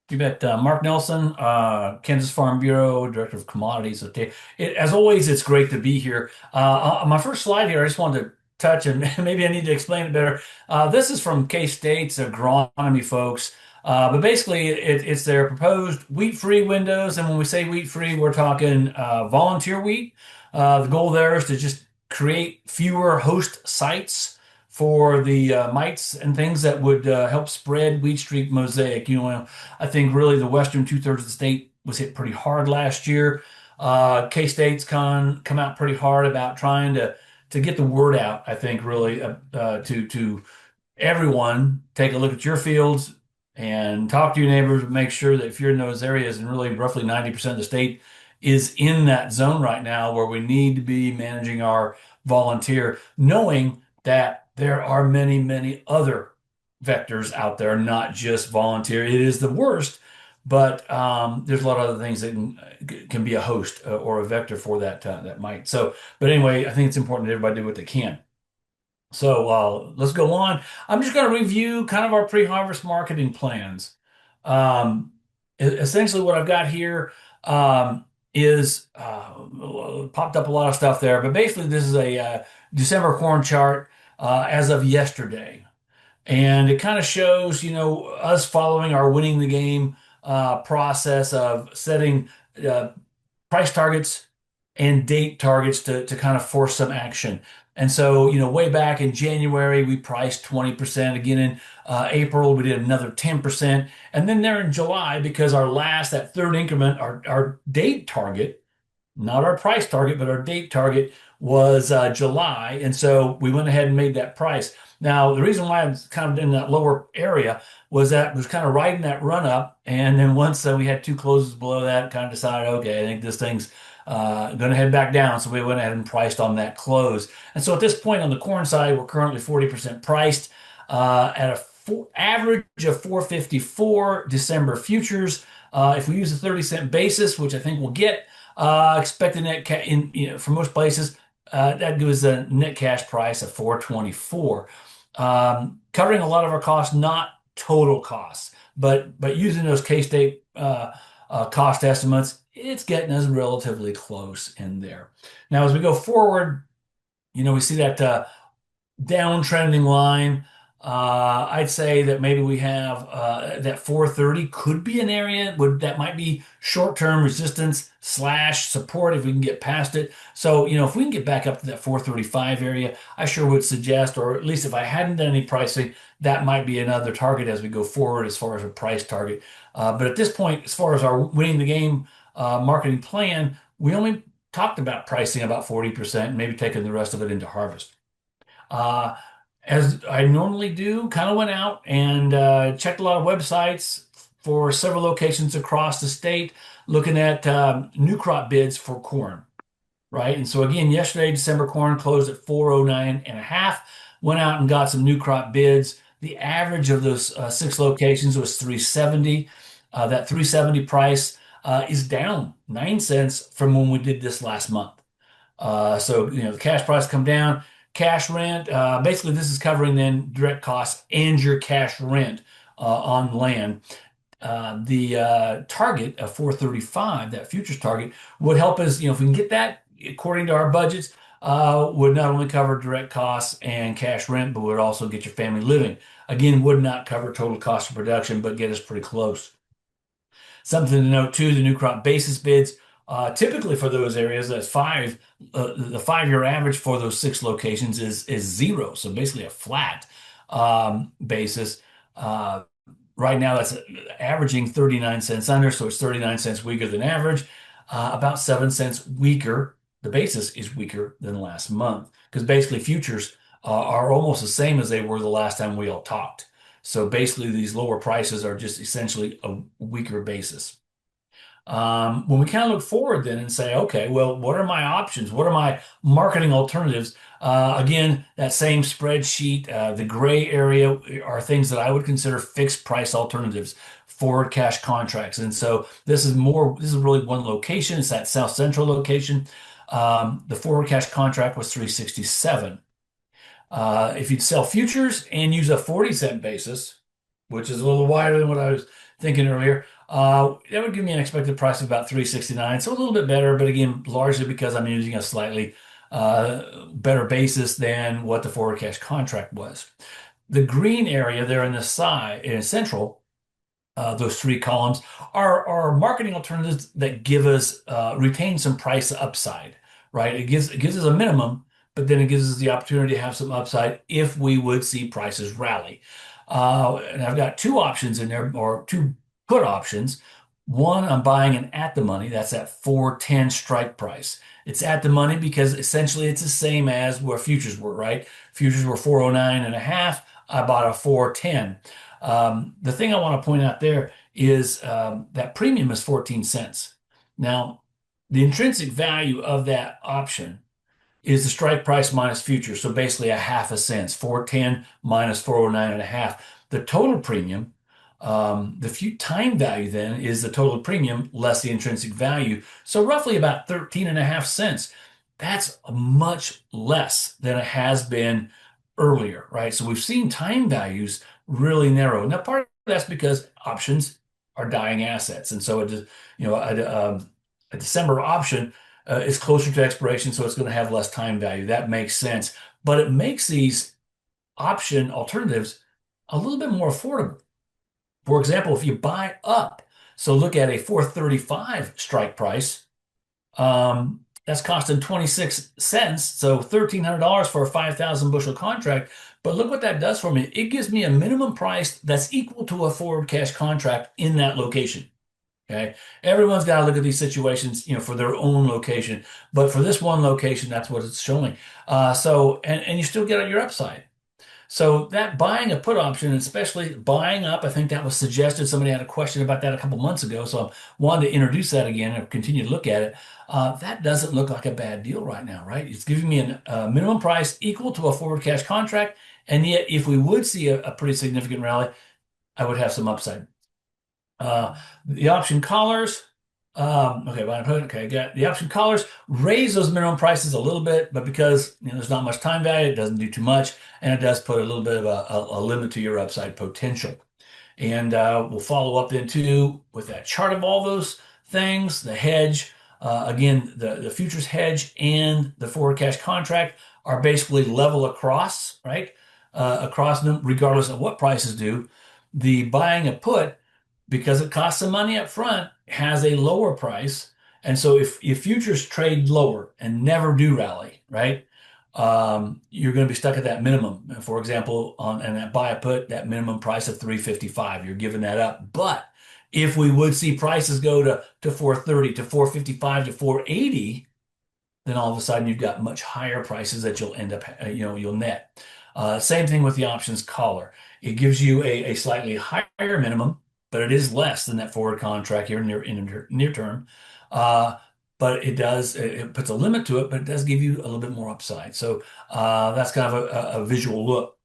You bet. Mark Nelson, Kansas Farm Bureau, Director of Commodities. Okay. As always, it's great to be here. My first slide here, I just wanted to touch, and maybe I need to explain it better. This is from K-State's agronomy folks. But basically, it's their proposed wheat-free windows. And when we say wheat-free, we're talking volunteer wheat. The goal there is to just create fewer host sites for the mites and things that would help spread wheat streak mosaic. I think really the western two-thirds of the state was hit pretty hard last year. K-State's come out pretty hard about trying to get the word out. I think really to everyone, take a look at your fields and talk to your neighbors. Make sure that if you're in those areas, and really roughly 90% of the state is in that zone right now where we need to be managing our volunteer, knowing that there are many, many other vectors out there, not just volunteer. It is the worst, but there's a lot of other things that can be a host or a vector for that might. So, but anyway, I think it's important that everybody do what they can. So let's go on. I'm just going to review kind of our pre-harvest marketing plans. Essentially, what I've got here is popped up a lot of stuff there, but basically, this is a December corn chart as of yesterday. And it kind of shows, us following our winning the game process of setting uh, price targets and date targets to kind of force some action. And so, way back in January, we priced 20%. Again, in April, we did another 10%. And then there in July, because that third increment, our date target, not our price target, but our date target was July. And so we went ahead and made that price. Now, the reason why I'm kind of in that lower area was that it was kind of riding that run up. And then once we had two closes below that, kind of decided, okay, I think this thing's going to head back down. So we went ahead and priced on that close. And so at this point on the corn side, we're currently 40% priced at average of 454 December futures. If we use a 30-cent basis, which I think we'll get, expect for most places, that gives a net cash price of 424. Covering a lot of our costs, not total costs, but using those K-State cost estimates, it's getting us relatively close in there. Now, as we go forward, we see that downtrending line. I'd say that maybe we have that 430 could be an area that might be short-term resistance / support if we can get past it. So, if we can get back up to that 435 area, I sure would suggest, or at least if I hadn't done any pricing, that might be another target as we go forward as far as a price target. But at this point, as far as our winning the game marketing plan, we only talked about pricing about 40% and maybe taking the rest of it into harvest. Uh, as I normally do, kind of went out and checked a lot of websites for several locations across the state, looking at new crop bids for corn, right? And so again, yesterday, December corn closed at 409 and a half. Went out and got some new crop bids. The average of those six locations was 370. That 370 price is down 9 cents from when we did this last month. So, the cash price come down. Cash rent, basically, this is covering then direct costs and your cash rent on land. The target of 435, that futures target, would help us, if we can get that according to our budgets, would not only cover direct costs and cash rent, but would also get your family living. Again, would not cover total cost of production, but get us pretty close. Something to note too, the new crop basis bids, typically for those areas, the 5-year average for those six locations is zero. So basically a flat basis. Right now that's averaging 39 cents under, so it's 39 cents weaker than average, about 7 cents weaker. The basis is weaker than last month because basically futures are almost the same as they were the last time we all talked. So basically, these lower prices are just essentially a weaker basis. When we kind of look forward then and say, okay, well, what are my options? What are my marketing alternatives? Again, that same spreadsheet, the gray area are things that I would consider fixed price alternatives, forward cash contracts. And so this is really one location. It's that South Central location. The forward cash contract was 367. If you'd sell futures and use a 40-cent basis, which is a little wider than what I was thinking earlier. That would give me an expected price of about 369, so a little bit better, but again, largely because I'm using a slightly better basis than what the forward cash contract was. The green area there in the side, in central, those three columns are marketing alternatives that give us retain some price upside, right? It gives us a minimum, but then it gives us the opportunity to have some upside if we would see prices rally. And I've got two options in there, or two put options. One, I'm buying an at the money. That's at 410 strike price. It's at the money because essentially it's the same as where futures were, right? Futures were 409 and a half. I bought a 410. The thing I want to point out there is that premium is 14 cents. Now, the intrinsic value of that option is the strike price minus future. So basically a half a cent, 410 minus 409 and a half. The total premium, the time value then is the total premium less the intrinsic value. So roughly about 13 and a half cents. That's much less than it has been earlier, right? So we've seen time values really narrow. Now, part of that's because options are dying assets. And so a December option is closer to expiration, so it's going to have less time value. That makes sense. But it makes these option alternatives a little bit more affordable. For example, if you buy up, so look at a 435 strike price, that's costing 26 cents, so $1,300 for a 5,000 bushel contract. But look what that does for me. It gives me a minimum price that's equal to a forward cash contract in that location. Okay. Everyone's got to look at these situations, for their own location. But for this one location, that's what it's showing. And you still get your upside. So that buying a put option, especially buying up, I think that was suggested. Somebody had a question about that a couple months ago. So I wanted to introduce that again and continue to look at it. That doesn't look like a bad deal right now, right? It's giving me a minimum price equal to a forward cash contract. And yet, if we would see a pretty significant rally, I would have some upside. The option collars, got the option collars raise those minimum prices a little bit, but because there's not much time value, it doesn't do too much, and it does put a little bit of a limit to your upside potential. And we'll follow up then too with that chart of all those things, the hedge. Again, the futures hedge and the forward cash contract are basically level across, right? Across them, regardless of what prices do. The buying a put, because it costs some money up front, has a lower price. And so if futures trade lower and never do rally, right? You're going to be stuck at that minimum. For example, and that buy a put, that minimum price of 355, you're giving that up. But if we would see prices go to 430, to 455, to 480, then all of a sudden you've got much higher prices that you'll end up, you'll net. Same thing with the options collar. It gives you a slightly higher minimum, but it is less than that forward contract here in near term. But it puts a limit to it, but it does give you a little bit more upside. So that's kind of a visual look.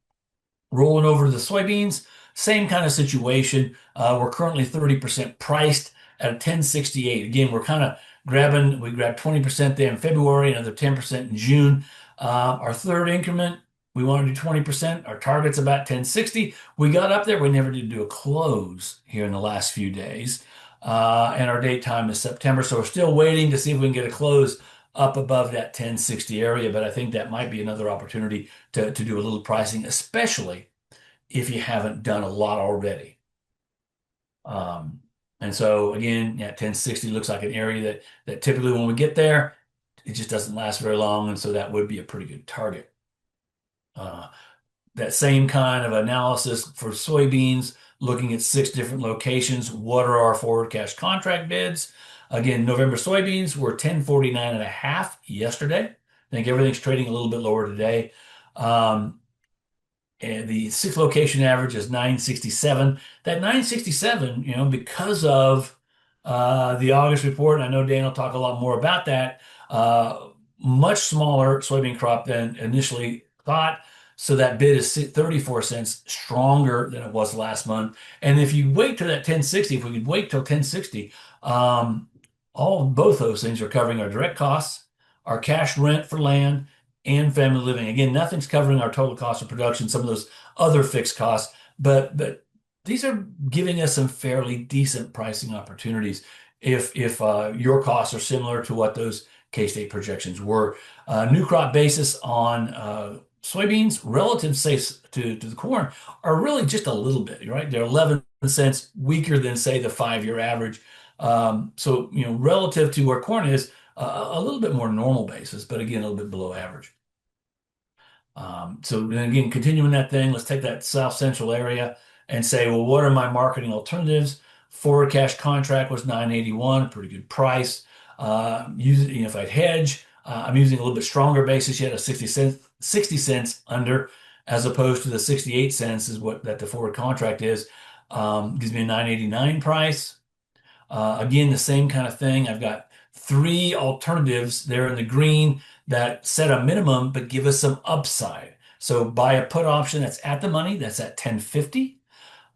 Rolling over to the soybeans, same kind of situation. We're currently 30% priced at a 1068. Again, we're kind of we grabbed 20% there in February, another 10% in June. Our third increment, we want to do 20%. Our target's about 1060. We got up there. We never did do a close here in the last few days. And our date time is September. So we're still waiting to see if we can get a close up above that 1060 area. But I think that might be another opportunity to do a little pricing, especially if you haven't done a lot already. And so again, 1060 looks like an area that typically when we get there, it just doesn't last very long. And so that would be a pretty good target. That same kind of analysis for soybeans, looking at 6 different locations. What are our forward cash contract bids? Again, November soybeans were 1049 and a half yesterday. I think everything's trading a little bit lower today. And the 6 location average is 967. That 967, because of the August report, and I know Dan will talk a lot more about that, much smaller soybean crop than initially thought. So that bid is 34 cents stronger than it was last month. And if you wait till that 1060, if we could wait till 1060, both those things are covering our direct costs, our cash rent for land, and family living. Again, nothing's covering our total cost of production, some of those other fixed costs, but these are giving us some fairly decent pricing opportunities if your costs are similar to what those K-State projections were. New crop basis on soybeans relative, say, to the corn are really just a little bit, right? They're 11 cents weaker than, say, the 5-year average. So, relative to where corn is, a little bit more normal basis, but again, a little bit below average. So then again, continuing that thing, let's take that South Central area and say, well, what are my marketing alternatives? Forward cash contract was 981, a pretty good price. If I'd hedge, I'm using a little bit stronger basis yet, a 60 cents under, as opposed to the 68 cents is what that the forward contract is. Gives me a 989 price. Again, the same kind of thing. I've got three alternatives there in the green that set a minimum but give us some upside. So buy a put option that's at the money, that's at 1050.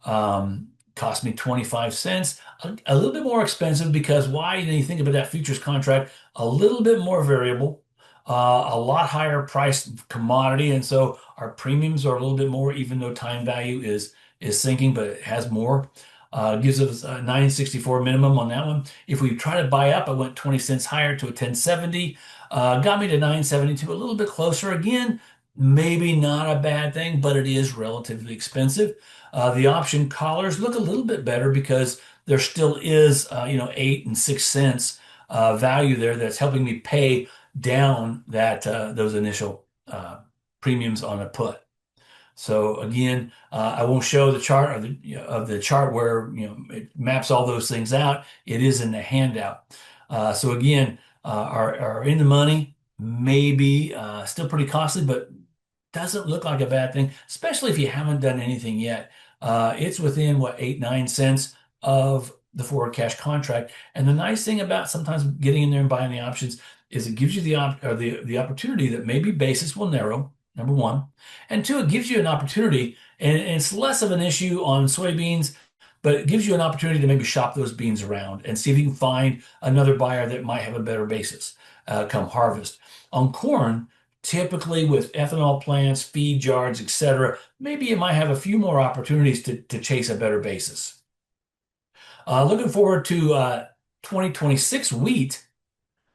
Cost me 25 cents. A little bit more expensive because why? You think about that futures contract, a little bit more variable, a lot higher price commodity, and so our premiums are a little bit more, even though time value is sinking, but it has more. Gives us a 964 minimum on that one. If we try to buy up, I went 20 cents higher to a 1070. Got me to 972, a little bit closer again. Maybe not a bad thing, but it is relatively expensive. The option collars look a little bit better because there still is, 8 and 6 cents value there that's helping me pay down those initial premiums on a put. So again, I won't show the chart of the chart where it maps all those things out. It is in the handout. So again, are in the money, maybe still pretty costly, but doesn't look like a bad thing, especially if you haven't done anything yet. It's within what 8-9 cents of the forward cash contract. And the nice thing about sometimes getting in there and buying the options is it gives you the opportunity that maybe basis will narrow, number one. And two, it gives you an opportunity, and it's less of an issue on soybeans, but it gives you an opportunity to maybe shop those beans around and see if you can find another buyer that might have a better basis come harvest. On corn, typically with ethanol plants, feed yards, etc., maybe you might have a few more opportunities to chase a better basis. Looking forward to 2026 wheat,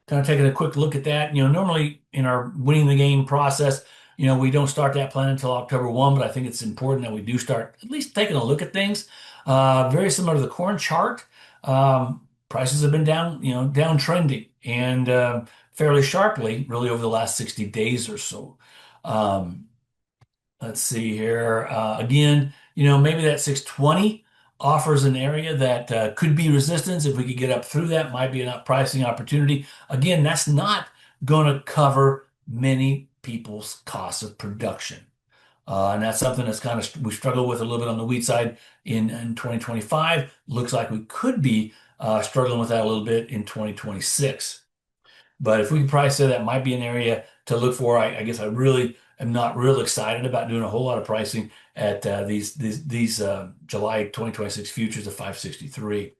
kind of taking a quick look at that. Normally in our winning the game process, we don't start that plan until October 1, but I think it's important that we do start at least taking a look at things. Very similar to the corn chart. Prices have been down, downtrending and fairly sharply, really over the last 60 days or so. Um, let's see here. Again, maybe that 620 offers an area that could be resistance. If we could get up through that, might be a pricing opportunity. Again, that's not going to cover many people's costs of production. And that's something that's kind of we struggle with a little bit on the wheat side in 2025. Looks like we could be struggling with that a little bit in 2026. But if we can price it, that might be an area to look for. I guess I really am not real excited about doing a whole lot of pricing at these July 2026 futures of 563.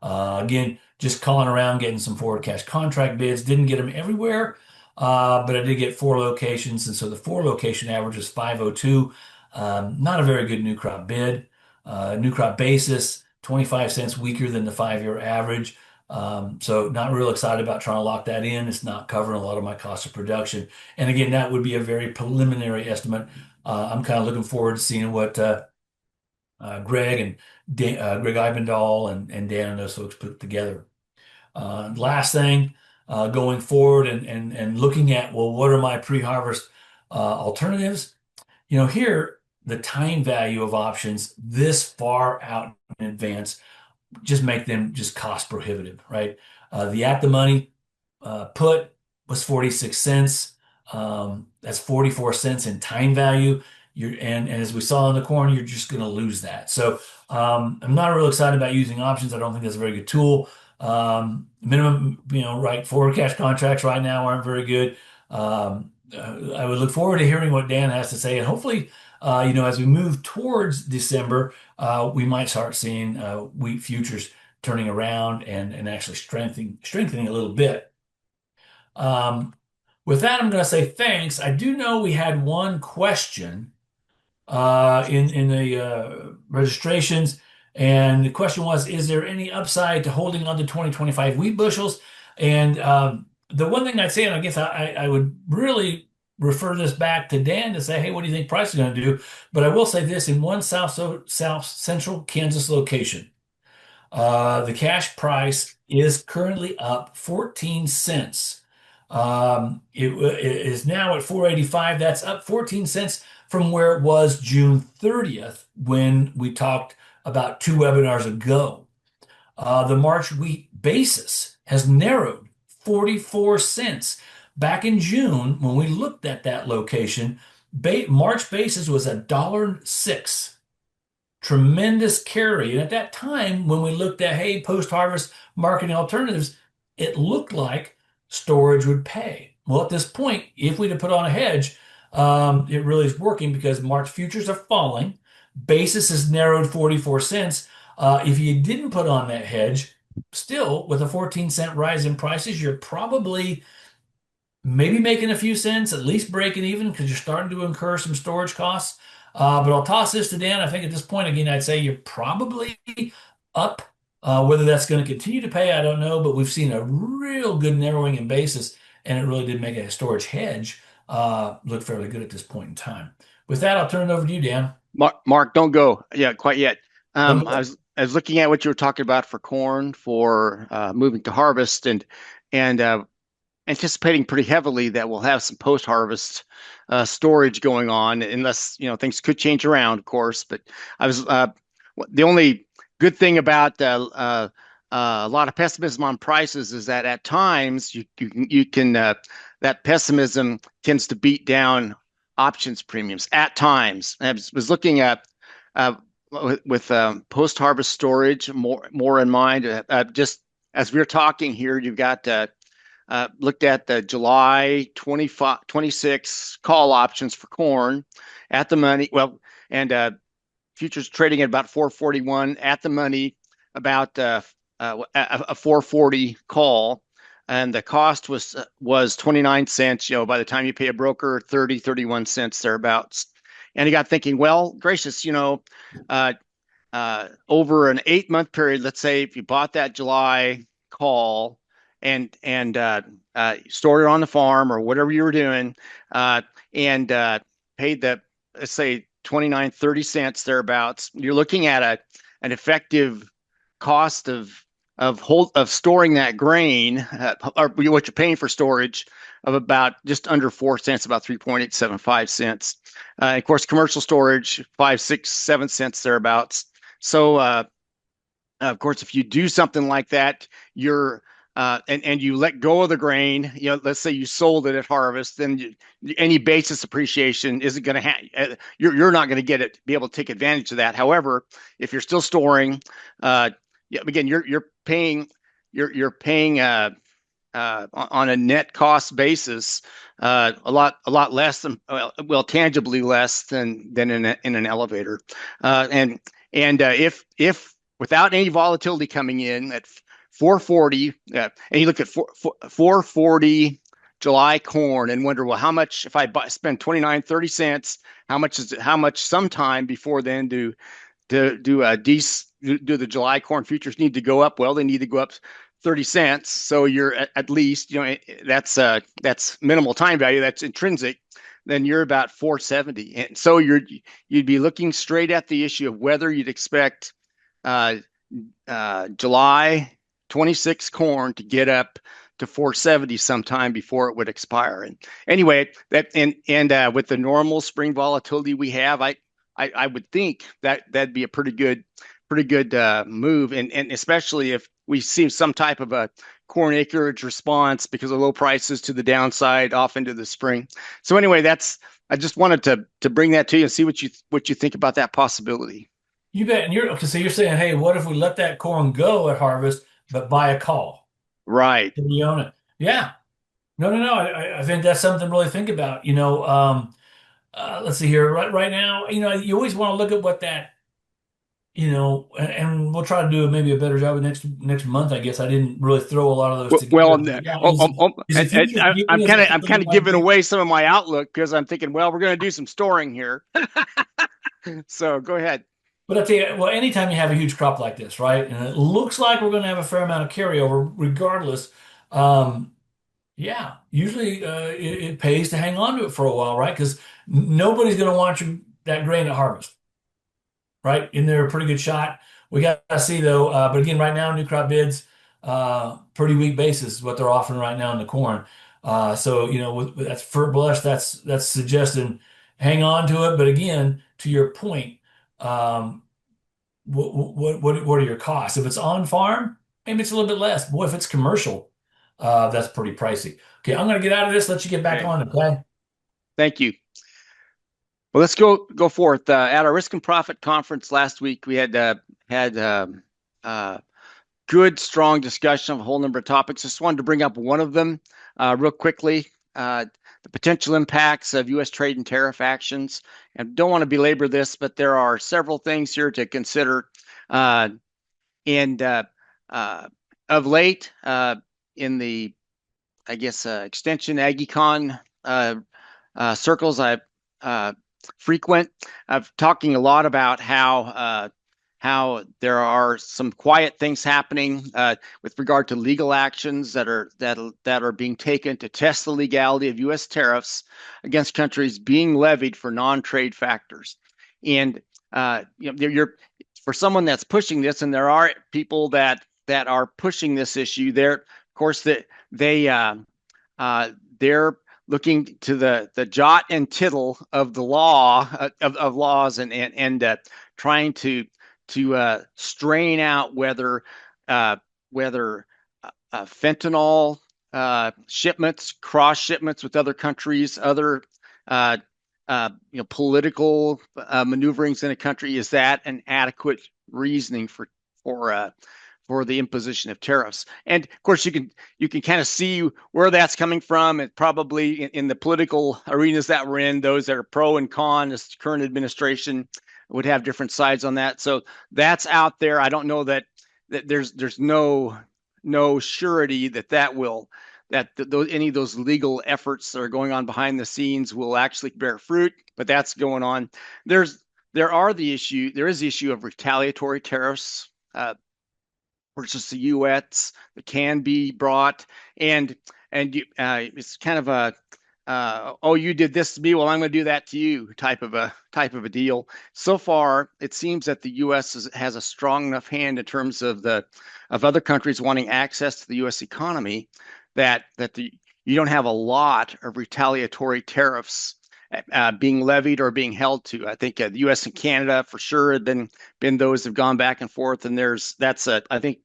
Again, just calling around, getting some forward cash contract bids. Didn't get them everywhere, but I did get 4 locations, and so the 4 location average is 502. Not a very good new crop bid. New crop basis, 25 cents weaker than the 5-year average. So not real excited about trying to lock that in. It's not covering a lot of my cost of production. And again, that would be a very preliminary estimate. I'm kind of looking forward to seeing what Greg and Greg Eibendal and Dan and those folks put together. Last thing, going forward and looking at, well, what are my pre-harvest alternatives? Here, the time value of options this far out in advance just make them just cost prohibitive, right? The at the money put was 46 cents. That's 44 cents in time value. And as we saw in the corn, you're just going to lose that. So I'm not real excited about using options. I don't think that's a very good tool. Minimum, right, forward cash contracts right now aren't very good. I would look forward to hearing what Dan has to say, and hopefully, as we move towards December, we might start seeing wheat futures turning around and actually strengthening a little bit. With that, I'm going to say thanks. I do know we had one question in the registrations. And the question was, is there any upside to holding on to 2025 wheat bushels? And the one thing I'd say, and I guess I would really refer this back to Dan to say, hey, what do you think price is going to do? But I will say this: in one South Central Kansas location, the cash price is currently up 14 cents. It is now at 4.85. That's up 14 cents from where it was June 30th when we talked about two webinars ago. The March wheat basis has narrowed 44 cents. Back in June, when we looked at that location, March basis was $1.06. Tremendous carry. And at that time, when we looked at, hey, post-harvest marketing alternatives, it looked like storage would pay. Well, at this point, if we'd have put on a hedge, it really is working because March futures are falling. Basis has narrowed 44 cents. If you didn't put on that hedge, still with a 14-cent rise in prices, you're probably maybe making a few cents, at least breaking even because you're starting to incur some storage costs. But I'll toss this to Dan. I think at this point, again, I'd say you're probably up. Whether that's going to continue to pay, I don't know. But we've seen a real good narrowing in basis, and it really did make a storage hedge look fairly good at this point in time. With that, I'll turn it over to you, Dan. Mark, don't go. Yeah, quite yet. Don't I go. was looking at what you were talking about for corn for moving to harvest and anticipating pretty heavily that we'll have some post-harvest storage going on, unless things could change around, of course. But I was the only good thing about a lot of pessimism on prices is that at times you can that pessimism tends to beat down options premiums at times. I was looking at uh, with post-harvest storage more in mind. Just as we're talking here, you've got looked at the July 25, 26 call options for corn at the money. Well, and futures trading at about 441 at the money, about a 440 call. And the cost was 29 cents. By the time you pay a broker, 31 cents thereabouts. And he got thinking, well, gracious, over an 8-month period, let's say if you bought that July call and stored it on the farm or whatever you were doing, and paid the, let's say, 29, 30 cents thereabouts, you're looking at an effective cost of storing that grain, or what you're paying for storage, of about just under 4 cents, about 3.875 cents. Of course, commercial storage, 5, 6, 7 cents thereabouts. So, of course, if you do something like that, and you let go of the grain, let's say you sold it at harvest, then any basis appreciation isn't going to have, you're not going to be able to take advantage of that. However, if you're still storing, again, you're paying on a net cost basis a lot less than, well, tangibly less than in an elevator, and if without any volatility coming in at 440, and you look at 440 July corn and wonder, well, how much, if I spend 29, 30 cents, how much sometime before then do the July corn futures need to go up? Well, they need to go up 30 cents. So you're at least, that's minimal time value. That's intrinsic. Then you're about 470. And so you'd be looking straight at the issue of whether you'd expect July 26 corn to get up to 470 sometime before it would expire. And anyway, with the normal spring volatility we have, I would think that'd be a pretty good move, and especially if we see some type of a corn acreage response because of low prices to the downside off into the spring. So anyway, I just wanted to bring that to you and see what you think about that possibility. You bet. And so you're saying, hey, what if we let that corn go at harvest, but buy a call? Right. Can you own it? Yeah. No. I think that's something to really think about. Let's see here. Right now, you always want to look at what that, and we'll try to do maybe a better job of next month. I guess I didn't really throw a lot of those Well, together. But yeah, is the future I'm giving us kind something of we want to giving do? away some of my outlook because I'm thinking, well, we're going to do some storing here. So go ahead. But I tell you, well, anytime you have a huge crop like this, right, and it looks like we're going to have a fair amount of carryover, regardless. Um, yeah, usually it pays to hang on to it for a while, right? Because nobody's going to want that grain at harvest, right? And they're a pretty good shot. We got to see though. But again, right now, new crop bids, pretty weak basis is what they're offering right now in the corn. So that's for blush. That's suggesting hang on to it. But again, to your point, um, what are your costs? If it's on farm, maybe it's a little bit less. Boy, if it's commercial, that's pretty pricey. Okay, I'm gonna get out of this. Let you get back Okay. on. Okay. Thank you. Well, let's go forth. At our Risk and Profit conference last week, we had uh, good, strong discussion of a whole number of topics. Just wanted to bring up one of them real quickly. The potential impacts of U.S. trade and tariff actions. And don't want to belabor this, but there are several things here to consider. And of late, in the, I guess, extension AgriCon circles I frequent, I'm talking a lot about how there are some quiet things happening with regard to legal actions that are being taken to test the legality of U.S. tariffs against countries being levied for non-trade factors. And you're for someone that's pushing this, and there are people that are pushing this issue. Of course, that they're looking to the jot and tittle of the law of laws and trying to strain out whether fentanyl shipments, cross shipments with other countries, other uh, political maneuverings in a country, is that an adequate reasoning for the imposition of tariffs? And of course, you can kind of see where that's coming from. It probably in the political arenas that we're in, those that are pro and con this current administration would have different sides on that. So that's out there. I don't know that there's no surety that any of those legal efforts that are going on behind the scenes will actually bear fruit, but that's going on. There is the issue of retaliatory tariffs versus the U.S. that can be brought, and it's kind of a oh, you did this to me, well, I'm going to do that to you type of a deal. So far, it seems that the U.S. has a strong enough hand in terms of other countries wanting access to the U.S. economy that you don't have a lot of retaliatory tariffs being levied or being held to. I think the U.S. and Canada for sure have been those have gone back and forth, and I think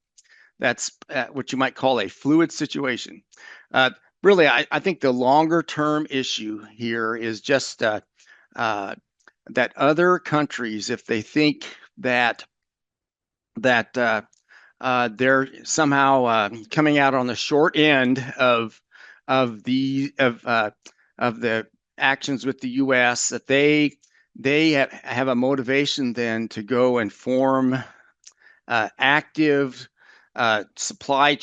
that's what you might call a fluid situation. Really, I think the longer term issue here is just that other countries, if they think that they're somehow coming out on the short end of the actions with the U.S., that they have a motivation then to go and form active supply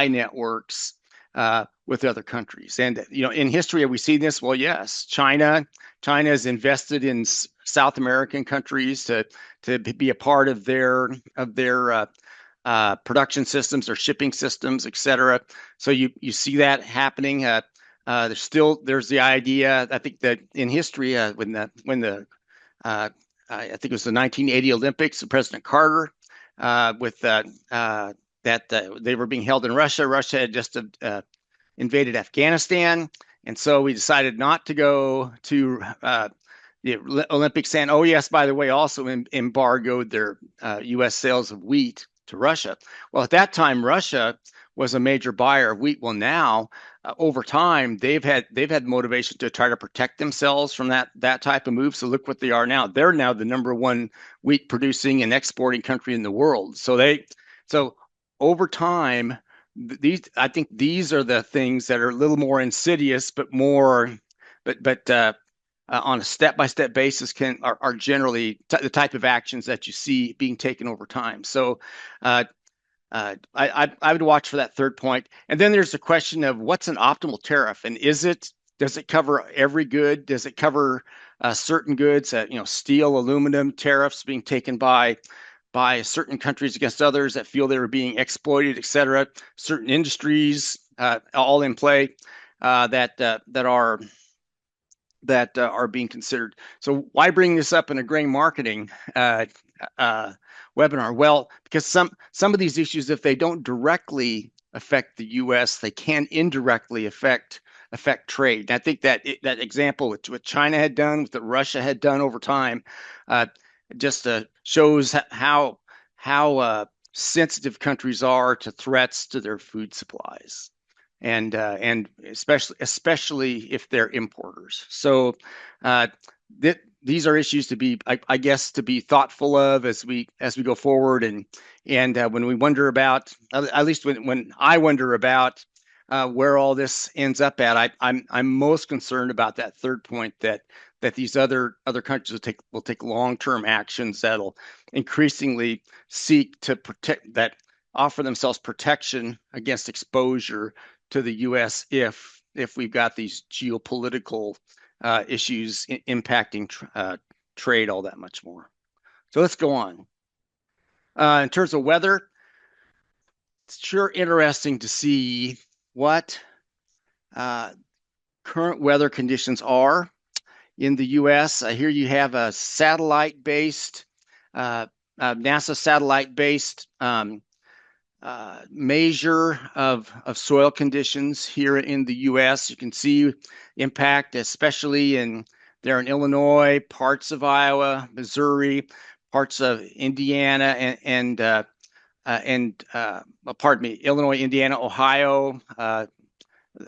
networks with other countries. And in history, have we seen this? Well, yes. China has invested in South American countries to be a part of their production systems or shipping systems, et cetera. So you see that happening. There's the idea. I think that in history, when I think it was the 1980 Olympics, President Carter, with that they were being held in Russia. Russia had just invaded Afghanistan, and so we decided not to go to the Olympics. And oh yes, by the way, also embargoed their U.S. sales of wheat to Russia. Well, at that time, Russia was a major buyer of wheat. Well, now over time, they've had motivation to try to protect themselves from that type of move. So look what they are now. They're now the number one wheat producing and exporting country in the world. So over time, I think these are the things that are a little more insidious, but on a step-by-step basis are generally the type of actions that you see being taken over time. So I would watch for that third point. And then there's the question of what's an optimal tariff, and does it cover every good? Does it cover certain goods, steel, aluminum tariffs being taken by certain countries against others that feel they were being exploited, et cetera. Certain industries all in play that are being considered. So why bring this up in a grain marketing webinar? Well, because some of these issues, if they don't directly affect the U.S., they can indirectly affect trade. And I think that that example with what China had done, what Russia had done over time, just shows how sensitive countries are to threats to their food supplies, and especially if they're importers. So these are issues to be, I guess, to be thoughtful of as we go forward, and when we wonder about, at least when I wonder about where all this ends up at, I'm most concerned about that third point, that these other countries will take long-term actions that'll increasingly seek to protect, that offer themselves protection against exposure to the U.S. if we've got these geopolitical issues impacting trade all that much more. So let's go on. In terms of weather, it's sure interesting to see what current weather conditions are in the U.S. Here you have a satellite-based, NASA satellite-based measure of soil conditions here in the U.S. You can see impact, especially in Illinois, parts of Iowa, Missouri, parts of Indiana, and pardon me, Illinois, Indiana, Ohio,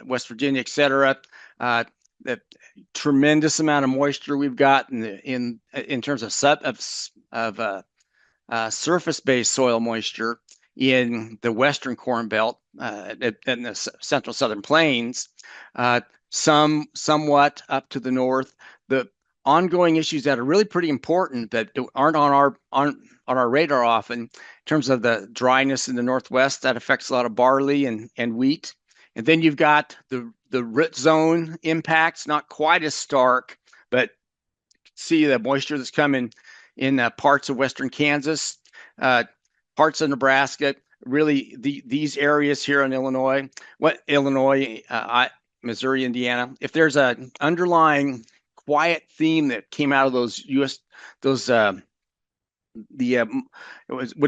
West Virginia, et cetera. The tremendous amount of moisture we've got in terms of surface-based soil moisture in the Western Corn Belt and the Central Southern Plains, somewhat up to the north. The ongoing issues that are really pretty important that aren't on our radar often, in terms of the dryness in the Northwest, that affects a lot of barley and wheat. And then you've got the root zone impacts, not quite as stark, but see the moisture that's coming in parts of Western Kansas, parts of Nebraska, really these areas here in Illinois, Missouri, Indiana. If there's an underlying quiet theme that came out of those would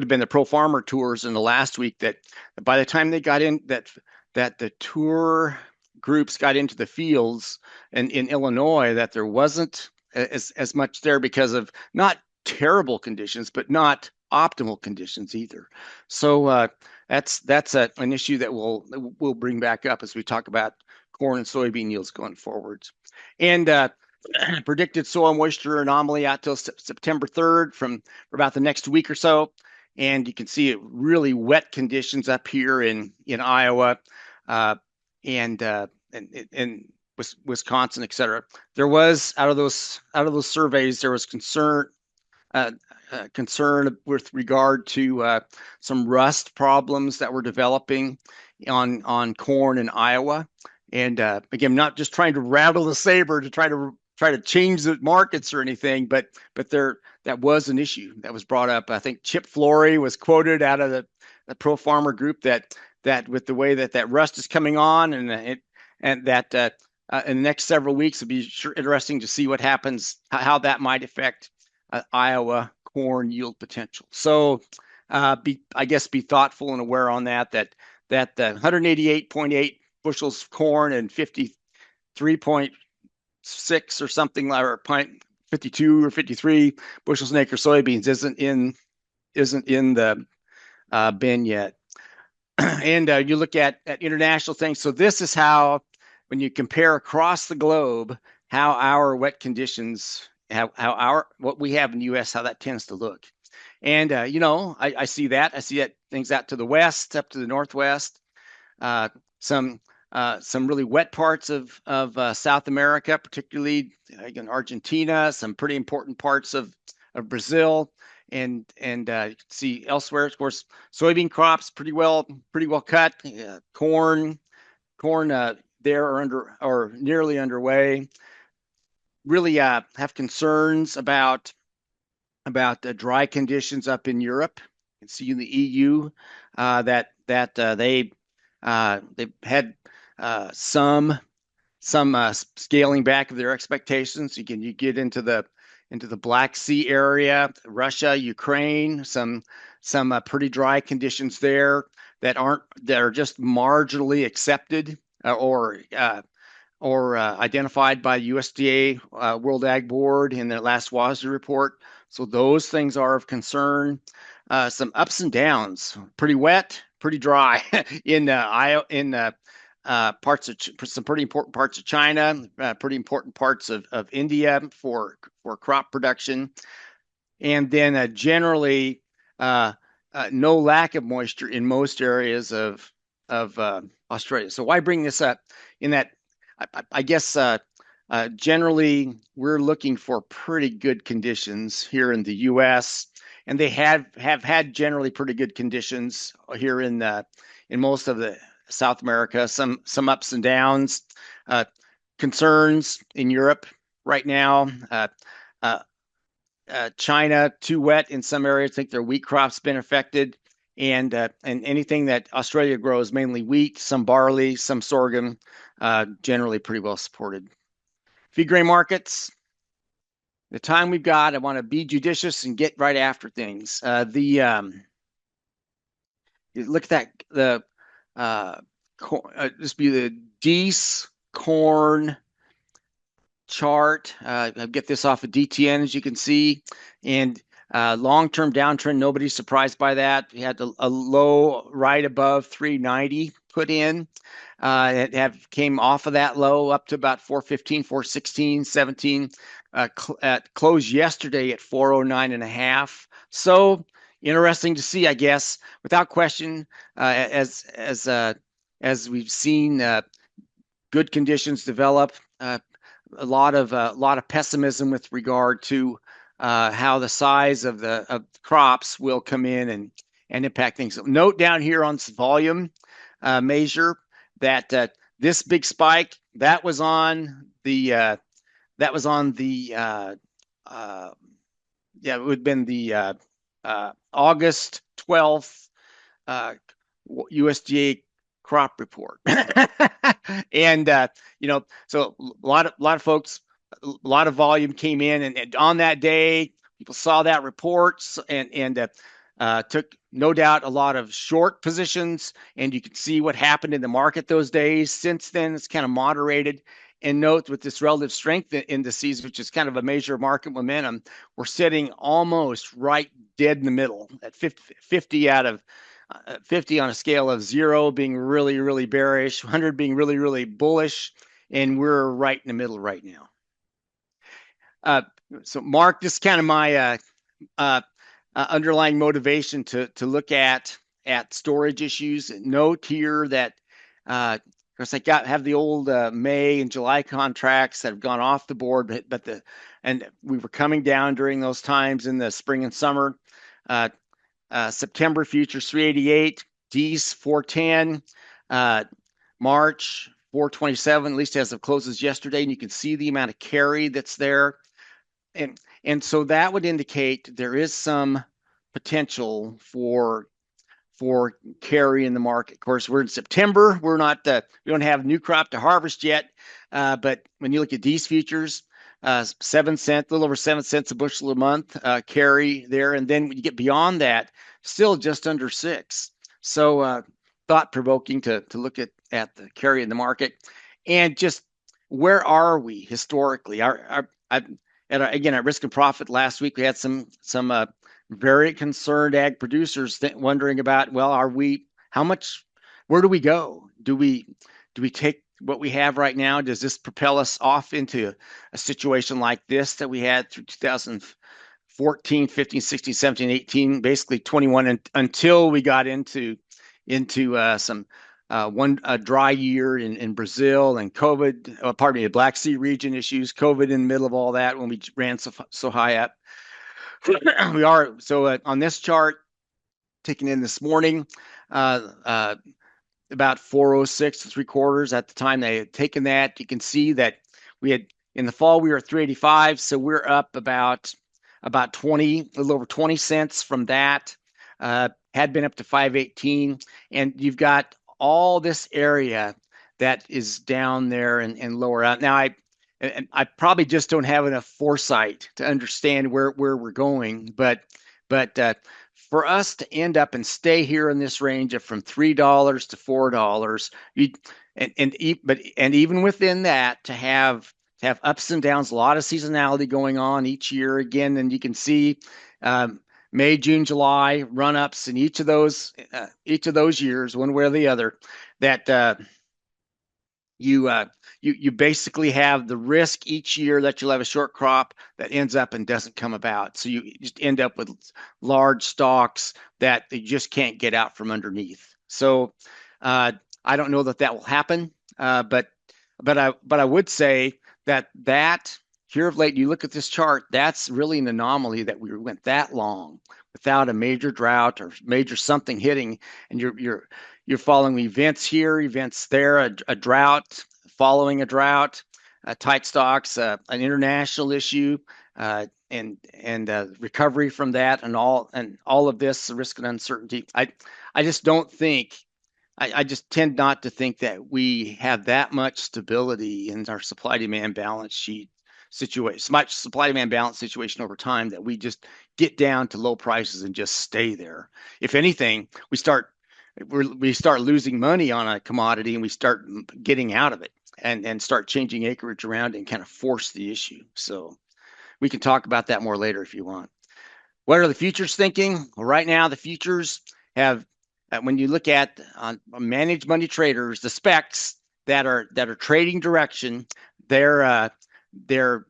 have been the Pro Farmer tours in the last week, that by the time they got in, that the tour groups got into the fields and in Illinois, that there wasn't as much there because of not terrible conditions, but not optimal conditions either. So that's an issue that we'll bring back up as we talk about corn and soybean yields going forwards. And predicted soil moisture anomaly out till September 3rd for about the next week or so. And you can see it really wet conditions up here in Iowa and Wisconsin, et cetera. There was out of those surveys, there was concern with regard to some rust problems that were developing on corn in Iowa. And again, not just trying to rattle the saber to try to change the markets or anything, but that was an issue that was brought up. I think Chip Flory was quoted out of the Pro Farmer group that with the way that rust is coming on, and that in the next several weeks, it'll be interesting to see what happens, how that might affect Iowa corn yield potential. So be thoughtful and aware on that the 188.8 bushels of corn and 53.6 or something, or 52 or 53 bushels an acre soybeans isn't in the bin yet. And you look at international things. So this is how, when you compare across the globe, how our wet conditions, what we have in the U.S., how that tends to look. And I see that. I see things out to the west, up to the northwest. Some really wet parts of South America, particularly again Argentina. Some pretty important parts of Brazil, and you can see elsewhere. Of course, soybean crops pretty well cut. Corn there are nearly underway. really have concerns about the dry conditions up in Europe. You can see in the EU that they've had some scaling back of their expectations. You get into the Black Sea area, Russia, Ukraine, some pretty dry conditions there that are just marginally accepted or identified by USDA World Ag Board in their last WASDE report. So those things are of concern. Some ups and downs, pretty wet, pretty dry in parts of some pretty important parts of China, pretty important parts of India for crop production, and then generally no lack of moisture in most areas of Australia. So why bring this up? In that, I guess generally we're looking for pretty good conditions here in the U.S. and they have had generally pretty good conditions here in most of the South America. Some ups and downs, concerns in Europe right now. China too wet in some areas. I think their wheat crop's been affected, and anything that Australia grows, mainly wheat, some barley, some sorghum, generally pretty well supported. Feed grain markets. The time we've got, I want to be judicious and get right after things. Look at that. Just be the Dees corn chart. I get this off of DTN, as you can see, and long-term downtrend. Nobody's surprised by that. We had a low right above 390 put in. It came off of that low up to about 415, 416, 17. At close yesterday at 409 and a half. So interesting to see, I guess, without question, as we've seen good conditions develop. A lot of pessimism with regard to how the size of the crops will come in and impact things. So note down here on volume measure that this big spike that was on the it would have been the August 12th USDA crop report. And so a lot of folks, a lot of volume came in, and on that day, people saw that report and took no doubt a lot of short positions, and you can see what happened in the market those days. Since then, it's kind of moderated. And note with this relative strength indices, which is kind of a measure of market momentum, we're sitting almost right dead in the middle at 50 out of 50 on a scale of 0 being really, really bearish, 100 being really, really bullish, and we're right in the middle right now. So Mark, this is kind of my underlying motivation to look at storage issues. Note here that of course, I have the old May and July contracts that have gone off the board, and we were coming down during those times in the spring and summer. September futures 388, D's 410, March 427, at least as of closes yesterday, and you can see the amount of carry that's there, and so that would indicate there is some potential for carry in the market. Of course, we're in September. We're not we don't have new crop to harvest yet, but when you look at these futures, 7 cents, a little over 7 cents a bushel a month carry there, and then when you get beyond that, still just under 6. So thought provoking to look at the carry in the market, and just where are we historically? Again, at Risk and Profit last week, we had some very concerned ag producers wondering about, well, where do we go? Do we take what we have right now? Does this propel us off into a situation like this that we had through 2014, 15, 16, 17, 18, basically 21, until we got into some a dry year in Brazil and COVID, the Black Sea region issues, COVID in the middle of all that when we ran so high up. We are on this chart taken in this morning, about 406 3/4 at the time they had taken that. You can see that we had In the fall, we were at 385, so we're up about 20, a little over 20 cents from that. Had been up to 518, and you've got all this area that is down there and lower out. Now, I probably just don't have enough foresight to understand where we're going, but for us to end up and stay here in this range of from $3 to $4, and even within that to have ups and downs, a lot of seasonality going on each year. Again, and you can see May, June, July run ups in each of those years, one way or the other. That you basically have the risk each year that you'll have a short crop that ends up and doesn't come about. So you just end up with large stalks that you just can't get out from underneath. So I don't know that will happen, but I would say that here of late, you look at this chart, that's really an anomaly that we went that long without a major drought or major something hitting, and you're following events here, events there, a drought, following a drought, tight stocks, an international issue, and recovery from that, and all of this risk and uncertainty. I just don't think. I just tend not to think that we have that much stability in our supply demand balance sheet situation, much supply demand balance situation over time that we just get down to low prices and just stay there. If anything, we start losing money on a commodity and we start getting out of it and start changing acreage around and kind of force the issue. So we can talk about that more later if you want. What are the futures thinking? Well, right now the futures have, when you look at managed money traders, the specs that are trading direction, they're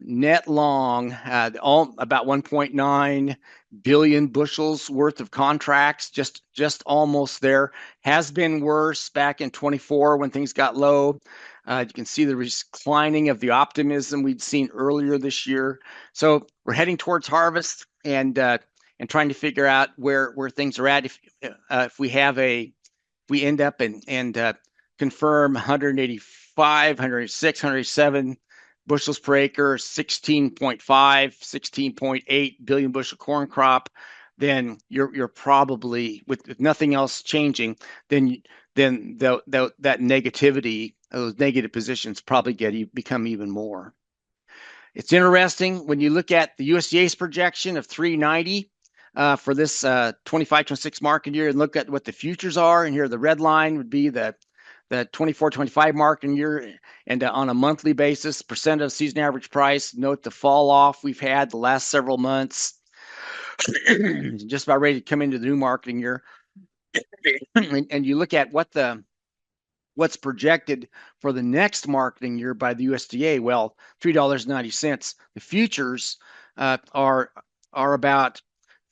net long, about 1.9 billion bushels worth of contracts, just almost there. Has been worse back in 24 when things got low. You can see the declining of the optimism we'd seen earlier this year. So we're heading towards harvest and trying to figure out where things are at. If we end up and confirm 185, 186, 187 bushels per acre, 16.5, 16.8 billion bushel corn crop, then you're probably, with nothing else changing, then that negativity, those negative positions probably become even more. It's interesting when you look at the USDA's projection of 390 for this 25-26 market year, and look at what the futures are. And here the red line would be the 24-25 market year, and on a monthly basis, percent of season average price. Note the fall off we've had the last several months. Just about ready to come into the new marketing year. And you look at what's projected for the next marketing year by the USDA. Well, $3.90. The futures are about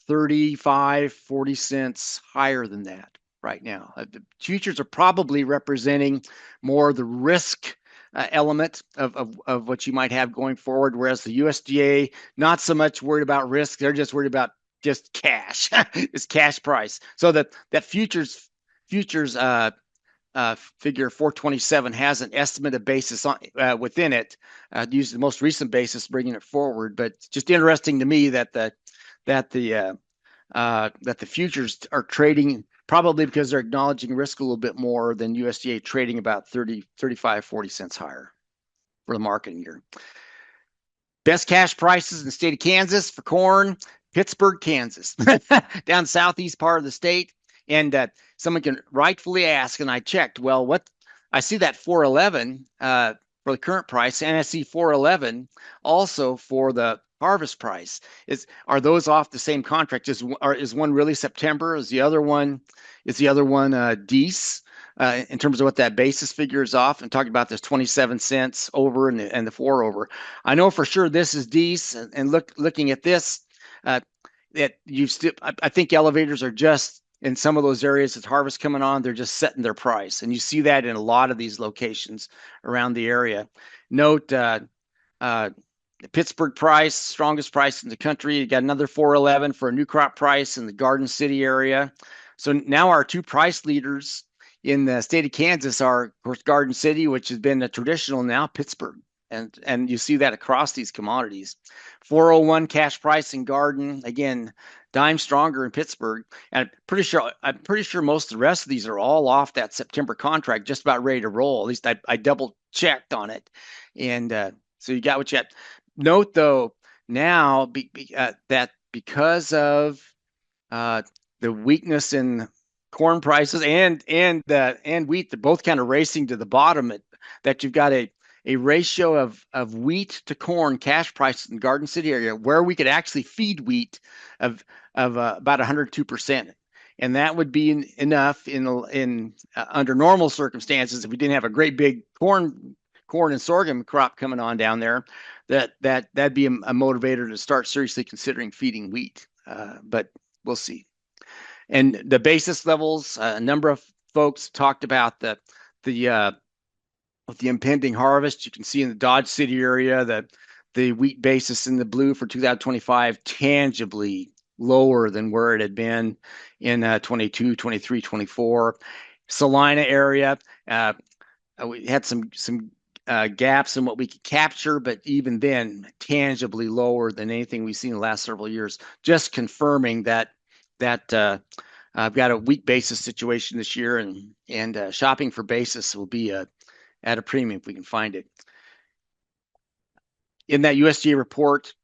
35, 40 cents higher than that right now. The futures are probably representing more the risk element of what you might have going forward, whereas the USDA, not so much worried about risk. They're just worried about just cash, this cash price. So that futures figure 427 has an estimated basis on, within it. Use the most recent basis, bringing it forward. But it's just interesting to me that the futures are trading, probably because they're acknowledging risk a little bit more than USDA, trading about 30, 35, 40 cents higher for the marketing year. Best cash prices in the state of Kansas for corn, Pittsburg, Kansas, down southeast part of the state. And someone can rightfully ask, and I checked, well, what I see that 411 for the current price, and I see 411 also for the harvest price. Are those off the same contract? Is one really September? Is the other one Dees? In terms of what that basis figure is off, and talking about this 27 cents over and the 4 over. I know for sure this is Dees, and looking at this, that I think elevators are just in some of those areas with harvest coming on, they're just setting their price, and you see that in a lot of these locations around the area. Note the Pittsburgh price, strongest price in the country. You got another 411 for a new crop price in the Garden City area. So now our two price leaders in the state of Kansas are, of course, Garden City, which has been a traditional, now Pittsburgh. And you see that across these commodities. 401 cash price in garden, again, dime stronger in Pittsburgh. And I'm pretty sure most of the rest of these are all off that September contract, just about ready to roll. At least I double checked on it. And so you got what you got. Note though, now that because of the weakness in corn prices and wheat, they're both kind of racing to the bottom. That you've got a ratio of wheat to corn cash prices in the Garden City area where we could actually feed wheat of about 102%. And that would be enough in under normal circumstances if we didn't have a great big corn and sorghum crop coming on down there, that'd be a motivator to start seriously considering feeding wheat. But we'll see. And the basis levels, a number of folks talked about the impending harvest. You can see in the Dodge City area the wheat basis in the blue for 2025 tangibly lower than where it had been in 22, 23, 24. Salina area, we had some gaps in what we could capture, but even then, tangibly lower than anything we've seen in the last several years. Just confirming that I've got a wheat basis situation this year, and shopping for basis will be at a premium if we can find it. In that USDA report,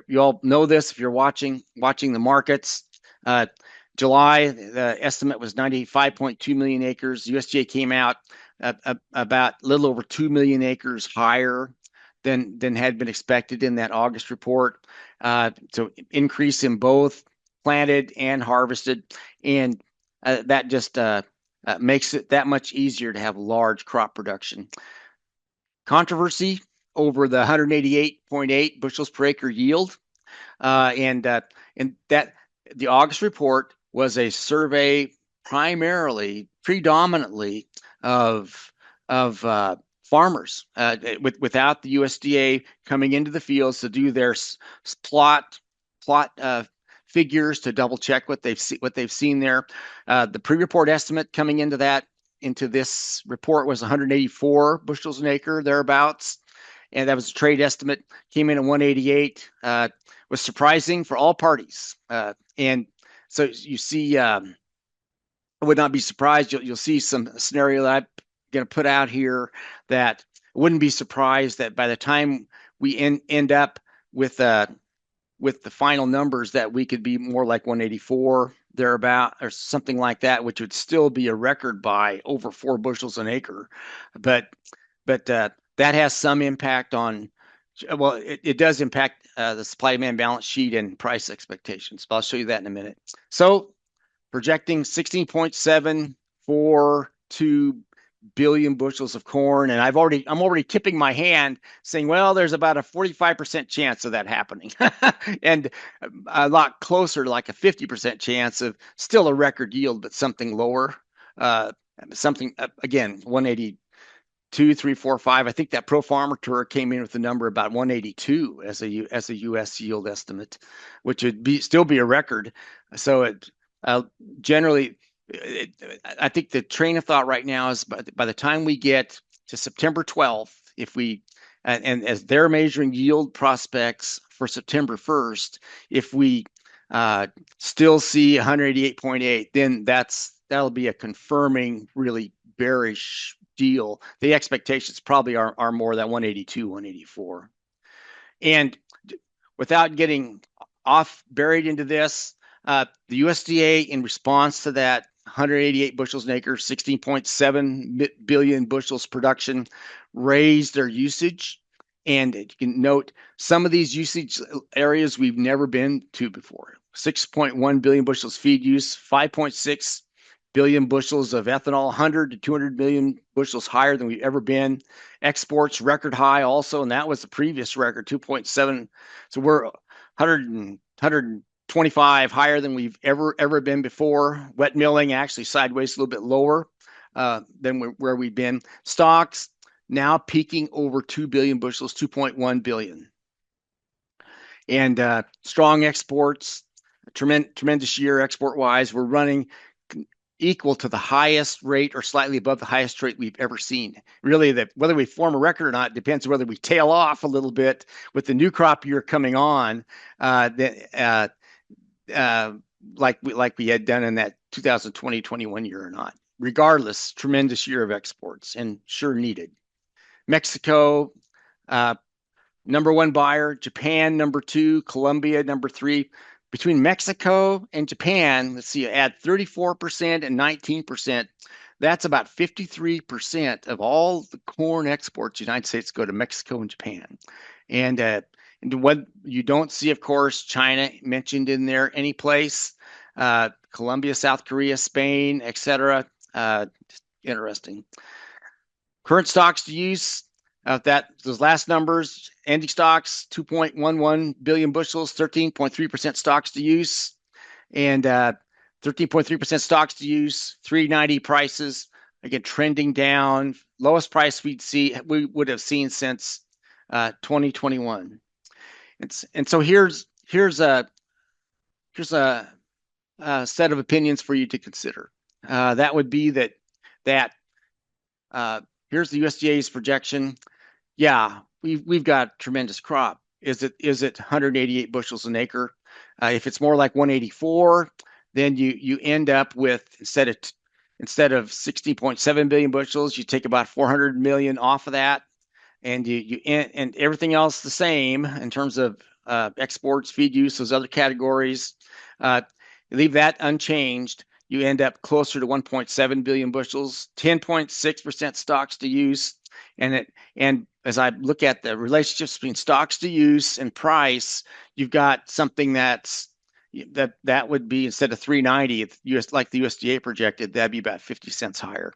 you all know this if you're watching the markets. July, the estimate was 95.2 million acres. USDA came out about a little over 2 million acres higher than had been expected in that August report. So increase in both planted and harvested, and that just makes it that much easier to have large crop production. Controversy over the 188.8 bushels per acre yield, and that the August report was a survey predominantly of farmers, without the USDA coming into the fields to do their plot figures to double check what they've seen there. The pre-report estimate coming into this report was 184 bushels an acre thereabouts, and that was a trade estimate. Came in at 188. Was surprising for all parties, and so you see, I would not be surprised. You'll see some scenario that I'm going to put out here that I wouldn't be surprised that by the time we end up with the final numbers, that we could be more like 184 thereabout or something like that, which would still be a record by over 4 bushels an acre. But that has some impact on. Well, it does impact the supply-demand balance sheet and price expectations, but I'll show you that in a minute. So projecting 16.742 billion bushels of corn, and I'm already tipping my hand saying, well, there's about a 45% chance of that happening, and a lot closer, like a 50% chance of still a record yield, but something lower. Again, 182, 3, 4, 5. I think that Pro Farmer Tour came in with a number about 182 as a U.S. yield estimate, which would still be a record. So generally, I think the train of thought right now is by the time we get to September 12th, and as they're measuring yield prospects for September 1st, if we still see 188.8, then that'll be a confirming really bearish deal. The expectations probably are more that 182, 184. And without getting buried into this, the USDA, in response to that 188 bushels an acre, 16.7 billion bushels production, raised their usage. And you can note some of these usage areas we've never been to before. 6.1 billion bushels feed use, 5.6 billion bushels of ethanol, 100 to 200 million bushels higher than we've ever been. Exports record high also, and that was the previous record, 2.7. So we're 125 higher than we've ever been before. Wet milling actually sideways a little bit lower than where we've been. Stocks now peaking over 2 billion bushels, 2.1 billion. And strong exports, tremendous year export-wise. We're running equal to the highest rate or slightly above the highest rate we've ever seen. Really, that whether we form a record or not depends on whether we tail off a little bit with the new crop year coming on, that like we had done in that 2020-21 year or not. Regardless, tremendous year of exports and sure needed. Mexico, number one buyer, Japan number two, Colombia number three. Between Mexico and Japan, let's see, add 34% and 19%. That's about 53% of all the corn exports in the United States go to Mexico and Japan. And what you don't see, of course, China mentioned in there any place, Colombia, South Korea, Spain, etc. Interesting. Current stocks to use, those last numbers, ending stocks, 2.11 billion bushels, 13.3% stocks to use, and 13.3% stocks to use, 390 prices, again, trending down, lowest price we would have seen since 2021. And so here's a set of opinions for you to consider. That would be that here's the USDA's projection. Yeah, we've got tremendous crop. Is it 188 bushels an acre? If it's more like 184, then you end up with instead of 16.7 billion bushels, you take about 400 million off of that, and and everything else the same in terms of exports, feed use, those other categories. Leave that unchanged. You end up closer to 1.7 billion bushels, 10.6% stocks to use, and as I look at the relationships between stocks to use and price, you've got something that would be, instead of 390, like the USDA projected, that'd be about 50 cents higher.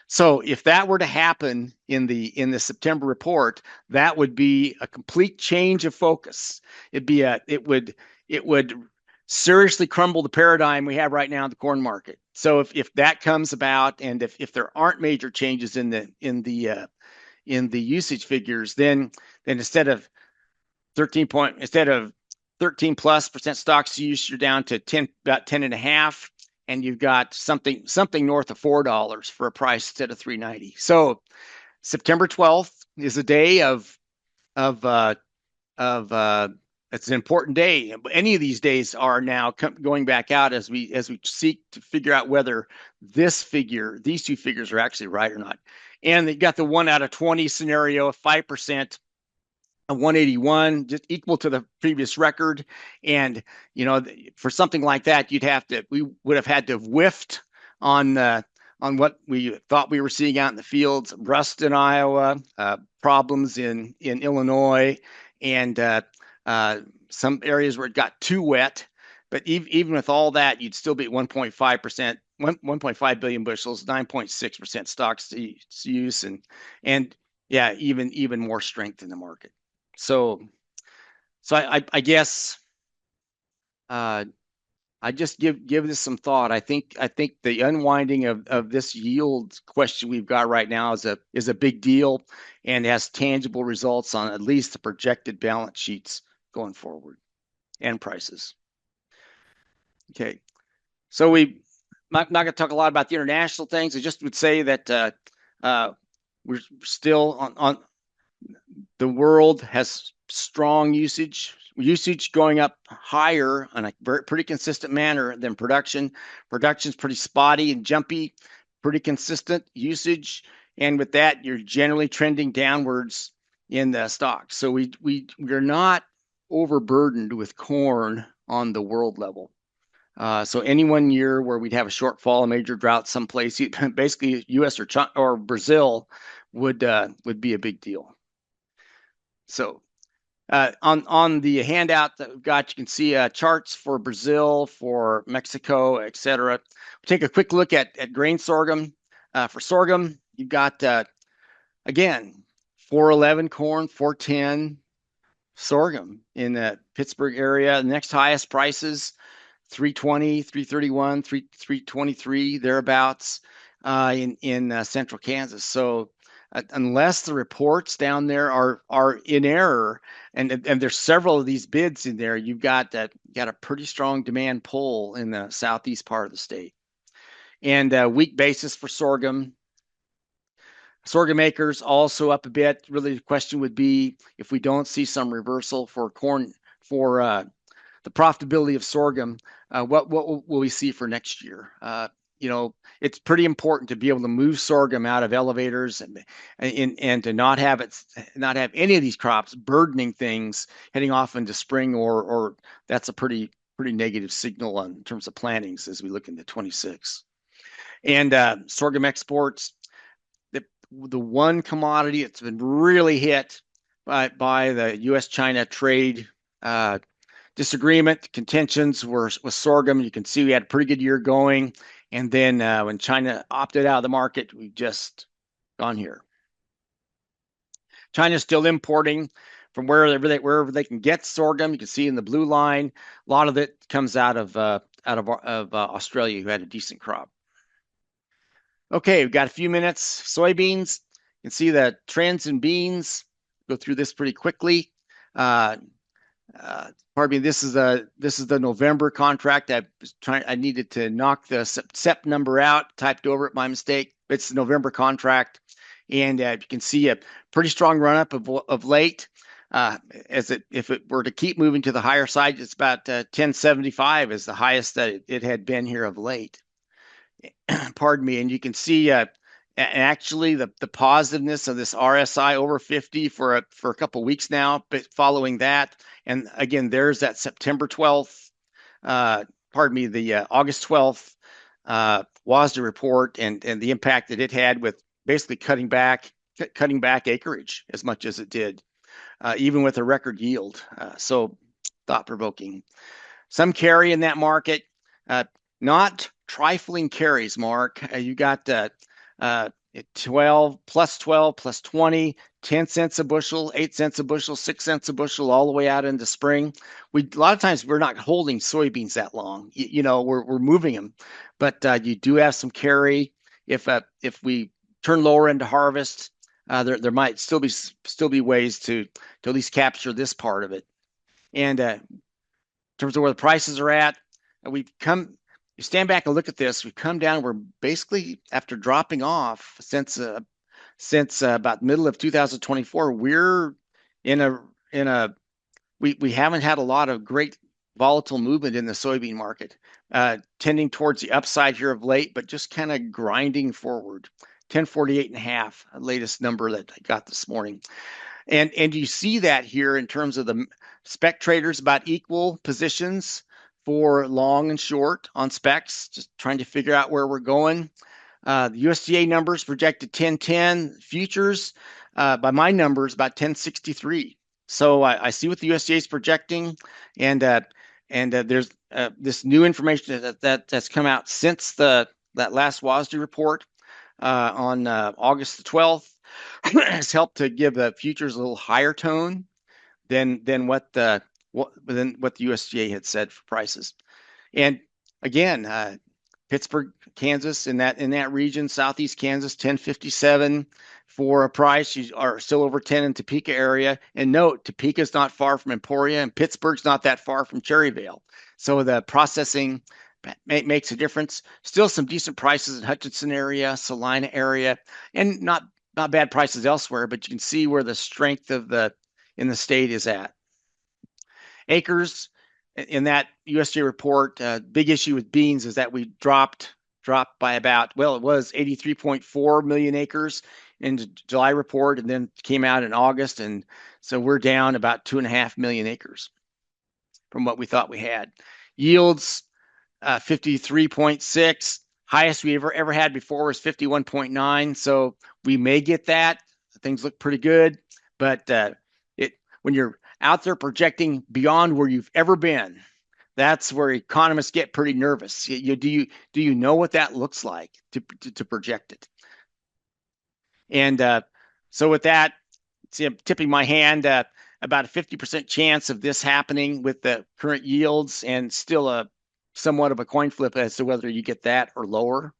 So if that were to happen in the September report, that would be a complete change of focus. It would seriously crumble the paradigm we have right now in the corn market. So if that comes about, and if there aren't major changes in the usage figures, then instead of 13 plus percent stocks to use, you're down to about 10 and a half, and you've got something north of $4 for a price instead of 390. So September 12th is a day of it's an important day. Any of these days are now going back out as we seek to figure out whether these two figures are actually right or not. And they got the 1 out of 20 scenario of 5%, a 181, just equal to the previous record. And for something like that, we would have had to have whiffed on what we thought we were seeing out in the fields: rust in Iowa, problems in Illinois, and some areas where it got too wet. But even with all that, you'd still be at 1.5%, 1.5 billion bushels, 9.6% stocks to use, and yeah, even more strength in the market. So I guess I just give this some thought. I think the unwinding of this yield question we've got right now is a big deal, and has tangible results on at least the projected balance sheets going forward and prices. Okay, so we not going to talk a lot about the international things. I just would say that we're still on the world has strong usage going up higher on a pretty consistent manner than production. Production's pretty spotty and jumpy, pretty consistent usage, and with that, you're generally trending downwards in the stocks. So we're not overburdened with corn on the world level. So any one year where we'd have a shortfall, a major drought someplace, basically U.S. or Brazil would be a big deal. So on the handout that we've got, you can see charts for Brazil, for Mexico, etc. We'll take a quick look at grain sorghum. For sorghum, you've got, again, 411 corn, 410 sorghum in the Pittsburgh area. The next highest prices, 320, 331, 323, thereabouts in central Kansas. So unless the reports down there are in error, and there's several of these bids in there, you've got a pretty strong demand pull in the southeast part of the state. and weak basis for sorghum. Sorghum acres also up a bit. Really, the question would be if we don't see some reversal for corn for the profitability of sorghum, what will we see for next year? It's pretty important to be able to move sorghum out of elevators and to not have any of these crops burdening things heading off into spring, or that's a pretty negative signal in terms of plantings as we look into 26. And sorghum exports, the one commodity that's been really hit by the U.S.-China trade disagreement, contentions were with sorghum. You can see we had a pretty good year going. And then when China opted out of the market, we've just gone here. China's still importing from wherever they can get sorghum. You can see in the blue line, a lot of it comes out of Australia, who had a decent crop. Okay, we've got a few minutes. Soybeans, you can see the trends in beans. Go through this pretty quickly. Pardon me. This is the November contract. I needed to knock the SEP number out. Typed over it by mistake. It's the November contract, and you can see a pretty strong run up of late. If it were to keep moving to the higher side, it's about 1075 is the highest that it had been here of late. Pardon me. And you can see actually the positiveness of this RSI over 50 for a couple of weeks now, but following that, and again, there's that September 12th, the August 12th WASDE report and the impact that it had with basically cutting back acreage as much as it did, even with a record yield. So thought-provoking. Some carry in that market, not trifling carries, Mark. You got 12 plus 20, 10 cents a bushel, 8 cents a bushel, 6 cents a bushel, all the way out into spring. A lot of times we're not holding soybeans that long. We're moving them, but you do have some carry. If we turn lower into harvest, there might still be ways to at least capture this part of it. And in terms of where the prices are at, you stand back and look at this. We've come down. We're basically, after dropping off since about middle of 2024, we're we haven't had a lot of great volatile movement in the soybean market, tending towards the upside here of late, but just kind of grinding forward. 1048.5, latest number that I got this morning. And you see that here in terms of the spec traders, about equal positions for long and short on specs, just trying to figure out where we're going. The USDA numbers projected 1010, futures by my numbers about 1063. So I see what the USDA is projecting, and there's this new information that's come out since that last WASDE report on August the 12th has helped to give the futures a little higher tone than what the USDA had said for prices. And again, Pittsburgh, Kansas, in that region, Southeast Kansas, 1057 for a price. You are still over 10 in Topeka area. And note, Topeka is not far from Emporia, and Pittsburgh's not that far from Cherryvale. So the processing makes a difference. Still some decent prices in Hutchinson area, Salina area, and not bad prices elsewhere, but you can see where the strength in the state is at. Acres in that USDA report, big issue with beans is that we dropped by about, it was 83.4 million acres in the July report, and then came out in August, and so we're down about 2.5 million acres from what we thought we had. Yields 53.6, highest we ever had before was 51.9, so we may get that. Things look pretty good, but when you're out there projecting beyond where you've ever been, that's where economists get pretty nervous. Do you know what that looks like to project it? And so with that, see, I'm tipping my hand. About a 50% chance of this happening with the current yields, and still a somewhat of a coin flip as to whether you get that or lower.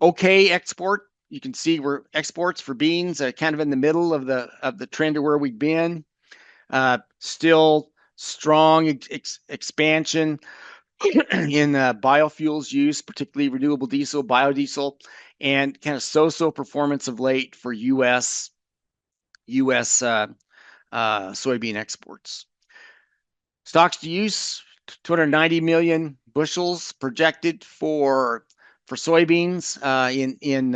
Okay, export. You can see we're exports for beans, kind of in the middle of the trend of where we've been. Still strong expansion in biofuels use, particularly renewable diesel, biodiesel, and kind of so-so performance of late for U.S. Soybean exports. Stocks to use, 290 million bushels projected for soybeans in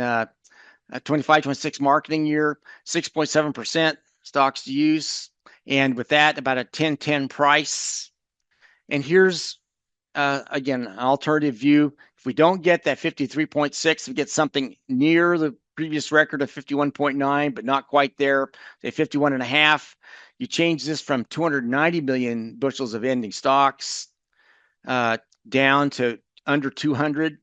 25-26 marketing year, 6.7% stocks to use, and with that about a 10.10 price. And here's again an alternative view. If we don't get that 53.6, we get something near the previous record of 51.9, but not quite there, say 51 and a half. You change this from 290 million bushels of ending stocks down to under 200,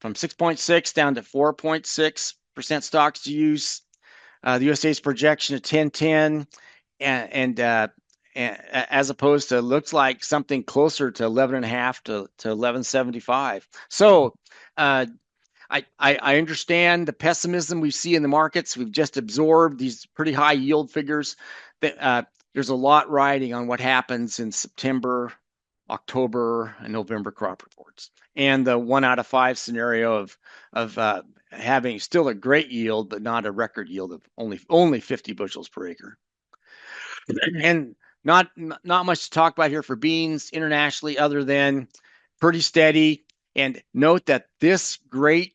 from 6.6 down to 4.6% stocks to use. The USDA's projection of 10.10 and as opposed to looks like something closer to 11 and a half to 11.75. So I understand the pessimism we see in the markets. We've just absorbed these pretty high yield figures. There's a lot riding on what happens in September, October, and November crop reports, and the 1 out of 5 scenario of having still a great yield, but not a record yield of only 50 bushels per acre. And not much to talk about here for beans internationally, other than pretty steady. And note that this great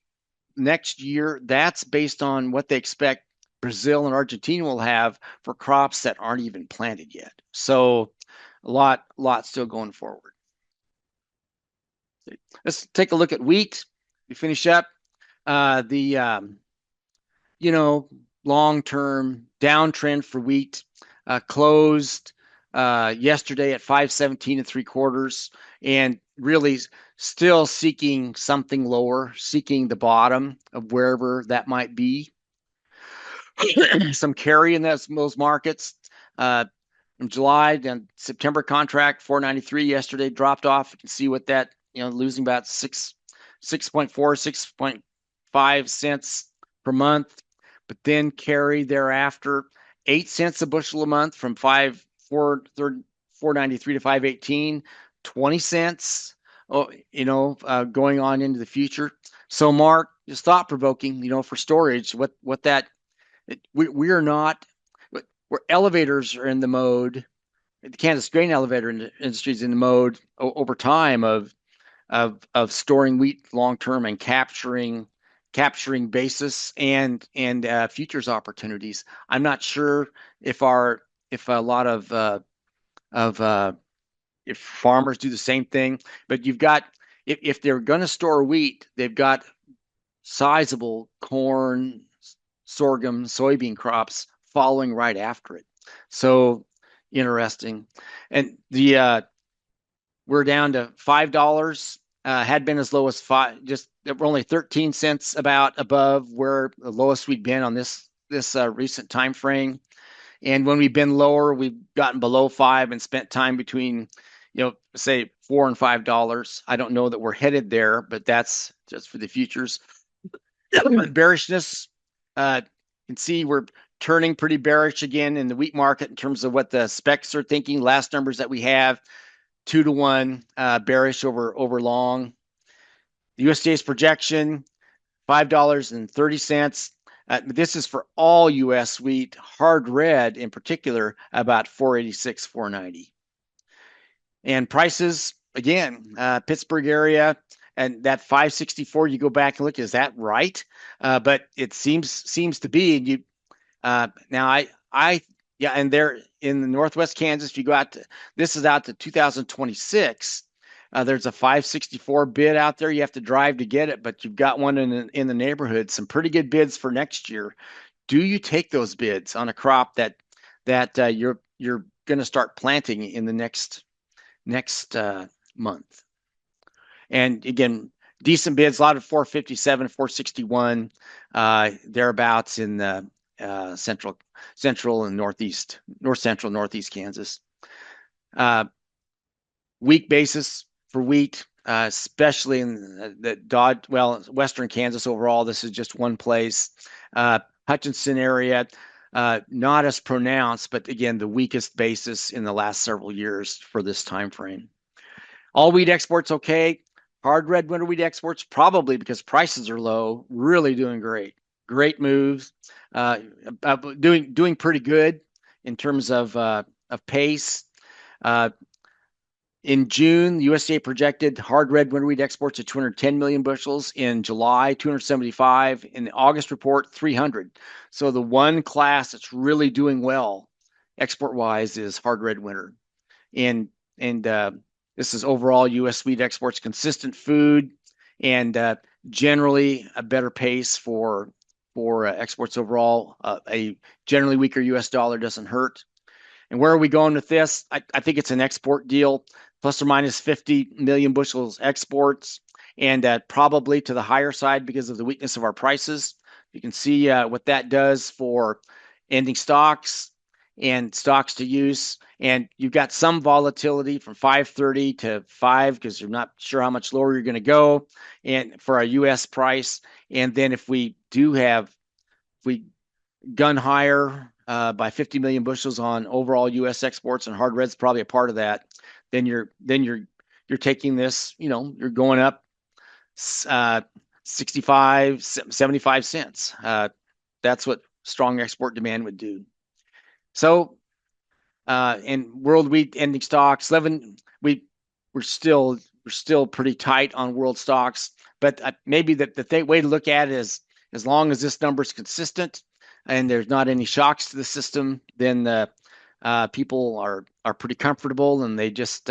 next year, that's based on what they expect Brazil and Argentina will have for crops that aren't even planted yet. So a lot still going forward. Let's take a look at wheat. We finish up the long-term downtrend for wheat closed yesterday at 517 and 3/4, and really still seeking something lower, seeking the bottom of wherever that might be. Some carry in those markets. From July and September contract, 493 yesterday, dropped off. You can see what that, losing about 6.4, 6.5 cents per month, but then carry thereafter 8 cents a bushel a month from 493 to 518, 20 cents, going on into the future. So Mark, just thought provoking, for storage, what that, we are not, where elevators are in the mode, the Kansas grain elevator industry is in the mode over time of storing wheat long term and capturing basis and futures opportunities. I'm not sure if a lot of if farmers do the same thing, but you've got, if they're going to store wheat, they've got sizable corn, sorghum, soybean crops following right after it. So interesting. And we're down to $5. Had been as low as five. Just we're only 13 cents above where the lowest we'd been on this recent time frame. And when we've been lower, we've gotten below $5 and spent time between, say $4 and $5. I don't know that we're headed there, but that's just for the futures. Bearishness. You can see we're turning pretty bearish again in the wheat market in terms of what the specs are thinking. Last numbers that we have, 2-to-1 bearish over long. The USDA's projection, $5.30. This is for all U.S. wheat, hard red in particular, about 486, 490. And prices, again, Pittsburgh area, and that 564, you go back and look, is that right? But it seems to be. And you now yeah, and they're in the Northwest Kansas. If you go out to, this is out to 2026. There's a 564 bid out there. You have to drive to get it, but you've got one in the neighborhood. Some pretty good bids for next year. Do you take those bids on a crop that you're going to start planting in the next month? And again, decent bids, a lot of 457, 461, thereabouts in the central and northeast Kansas. Weak basis for wheat, especially in the western Kansas overall. This is just one place. Hutchinson area, not as pronounced, but again, the weakest basis in the last several years for this time frame. All wheat exports okay. Hard red winter wheat exports probably because prices are low. Really doing great. Great moves. Uh, doing pretty good in terms of pace. Uh, in June, the USDA projected hard red winter wheat exports of 210 million bushels. In July, 275. In the August report, 300. So the one class that's really doing well export wise is hard red winter. And and this is overall U.S. wheat exports, consistent food, and generally a better pace for exports overall. A generally weaker U.S. dollar doesn't hurt. And where are we going with this? I think it's an export deal, plus or minus 50 million bushels exports, and probably to the higher side because of the weakness of our prices. You can see what that does for ending stocks and stocks to use. And you've got some volatility from 530 to 5 because you're not sure how much lower you're going to go and for a US price. And then if we gun higher by 50 million bushels on overall US exports, and hard red's probably a part of that, then you're taking this, you're going up 65, 75 cents. That's what strong export demand would do. So, in world wheat ending stocks, 11, we're still pretty tight on world stocks, but maybe the way to look at it is as long as this number is consistent and there's not any shocks to the system, then people are pretty comfortable and they just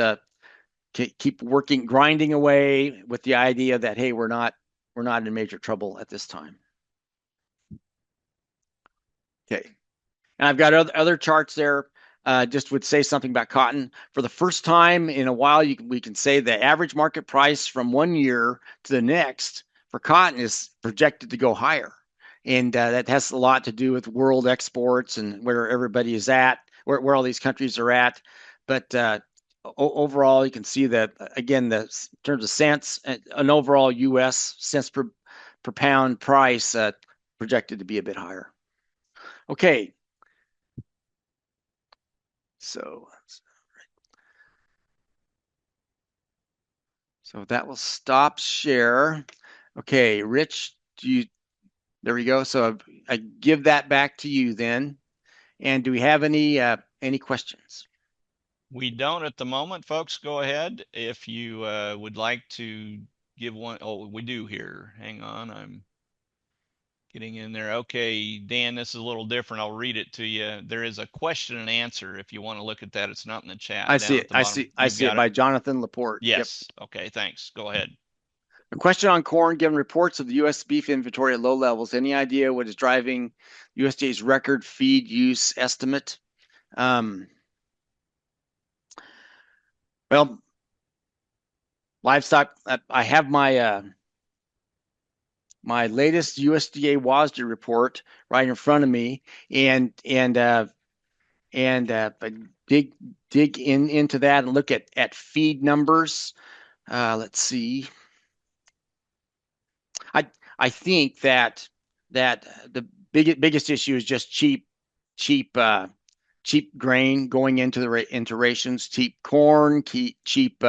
keep working, grinding away with the idea that, hey, we're not in major trouble at this time. Okay. And I've got other charts there. Just would say something about cotton. For the first time in a while, we can say the average market price from one year to the next for cotton is projected to go higher. And that has a lot to do with world exports and where everybody is at, where all these countries are at. But overall, you can see that, again, in terms of cents, an overall U.S. cents per pound price projected to be a bit higher. Okay. So that will stop share. Okay, Rich, there we go. So I give that back to you then. And do we have any questions? We don't at the moment, folks. Go ahead if you would like to give one. Oh, we do here. Hang on, I'm getting in there. Okay, Dan, this is a little different. I'll read it to you. There is a question and answer if you want to look at that. It's not in the chat. I see it. I see it by Jonathan Laporte. Yes. Yep. Okay, thanks. Go ahead. A question on corn. Given reports of the U.S. beef inventory at low levels, any idea what is driving USDA's record feed use estimate? Well, livestock. I have my my latest USDA WASDE report right in front of me, and dig into that and look at feed numbers. Let's see. I think that the biggest issue is just cheap grain going into rations, cheap corn, cheap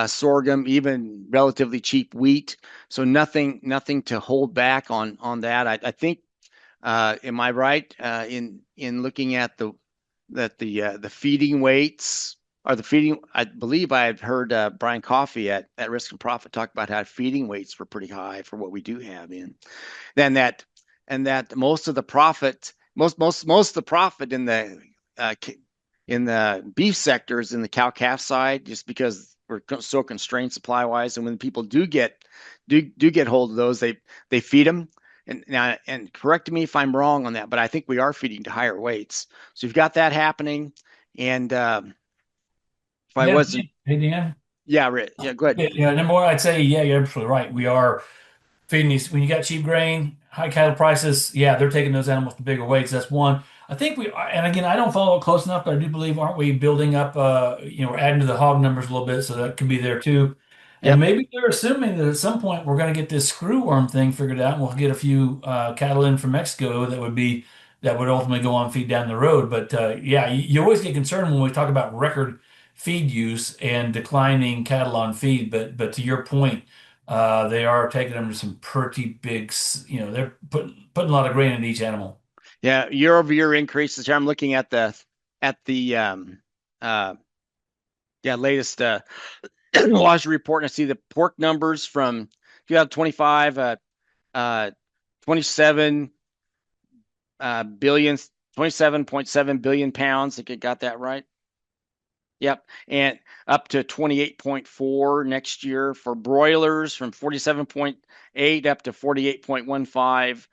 sorghum, even relatively cheap wheat. So nothing to hold back on that. I think, am I right in looking at the feeding weights or the feeding? I believe I had heard Brian Coffey at Risk and Profit talk about how feeding weights were pretty high for what we do have in. Then that most of the profit in the beef sector is in the cow calf side, just because we're so constrained supply wise. And when people do get hold of those, they feed them. And correct me if I'm wrong on that, but I think we are feeding to higher weights. So you've got that happening. And if I wasn't, hey Dan, yeah, Rick, yeah, go ahead. Yeah, number one, I'd say you're absolutely right. We are feeding these when you got cheap grain, high cattle prices. Yeah, they're taking those animals to bigger weights. That's one. I think we are, and again, I don't follow it close enough, but I do believe, aren't we building up? We're adding to the hog numbers a little bit, so that could be there too. And Yep. maybe they're assuming that at some point we're going to get this screw worm thing figured out, and we'll get a few cattle in from Mexico that would ultimately go on feed down the road. But yeah, you always get concerned when we talk about record feed use and declining cattle on feed. But to your point, they are taking them to some pretty big, they're putting a lot of grain into each animal. Yeah, year-over-year increases here. I'm looking at the uh latest WASH report, and I see the pork numbers from 2025, 27 billion, 27.7 billion pounds. I think I got that right. Yep. And up to 28.4 next year for broilers, from 47.8 up to 48.15.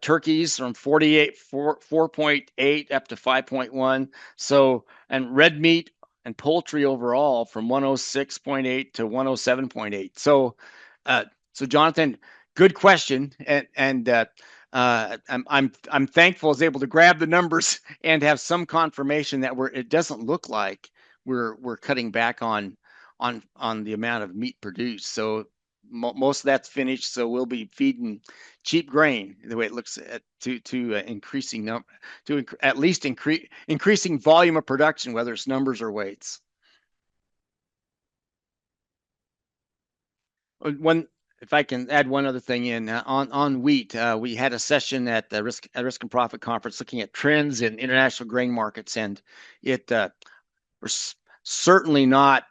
Turkeys from 4.8 up to 5.1. So, and red meat and poultry overall from 106.8 to 107.8. So Jonathan, good question. I'm thankful I was able to grab the numbers and have some confirmation that it doesn't look like we're cutting back on the amount of meat produced. So most of that's finished. So we'll be feeding cheap grain the way it looks to increasing at least increasing volume of production, whether it's numbers or weights. If I can add one other thing in on wheat, we had a session at the Risk and Profit Conference looking at trends in international grain markets, and we're certainly not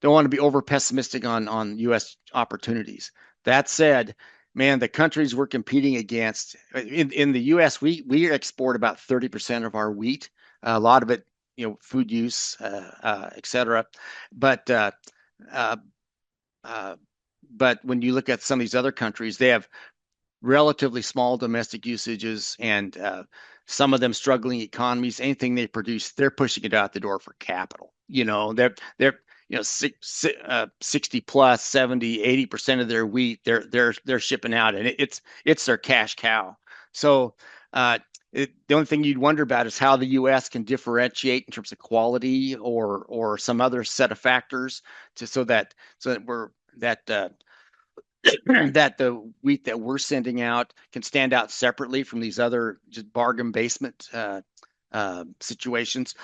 don't want to be over pessimistic on U.S. opportunities. That said, man, the countries we're competing against in the U.S., we export about 30% of our wheat, a lot of it, food use, et cetera. But when you look at some of these other countries, they have relatively small domestic usages, and some of them struggling economies. Anything they produce, they're pushing it out the door for capital. They're 60 plus 70, 80% of their wheat they're shipping out, and it's their cash cow. So the only thing you'd wonder about is how the U.S. can differentiate in terms of quality or some other set of factors so that that the wheat that we're sending out can stand out separately from these other just bargain basement situations.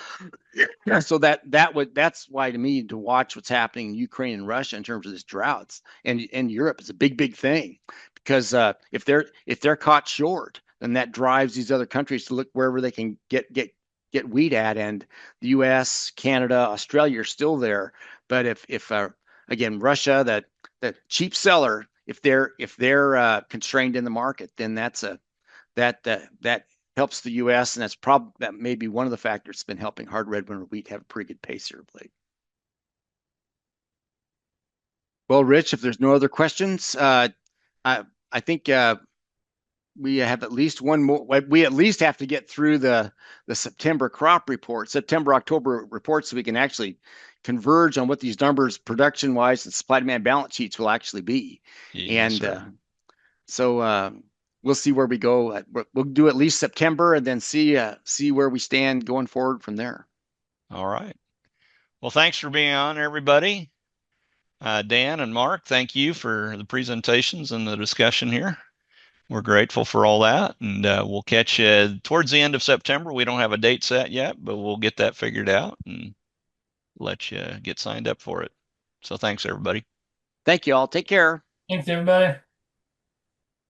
So that's why, to me, to watch what's happening in Ukraine and Russia in terms of this droughts and Europe is a big thing, because if they're caught short, then that drives these other countries to look wherever they can get wheat at, and the U.S., Canada, Australia are still there. But if again, Russia, that cheap seller, if they're constrained in the market, then that helps the U.S., and that may be one of the factors that's been helping hard red winter wheat have a pretty good pace here of late. Well, Rich, if there's no other questions, I think we have at least one more. We at least have to get through the September crop report, October reports, so we can actually converge on what these numbers production wise and supply demand balance sheets will actually be. Yes, and so we'll see where we go. We'll do at least September, and then see where we stand going forward from there. All right. Well, thanks for being on, everybody. Dan and Mark, thank you for the presentations and the discussion here. We're grateful for all that, and we'll catch you towards the end of September. We don't have a date set yet, but we'll get that figured out and let you get signed up for it. So thanks, everybody. Thank you all. Take care. Thanks, everybody.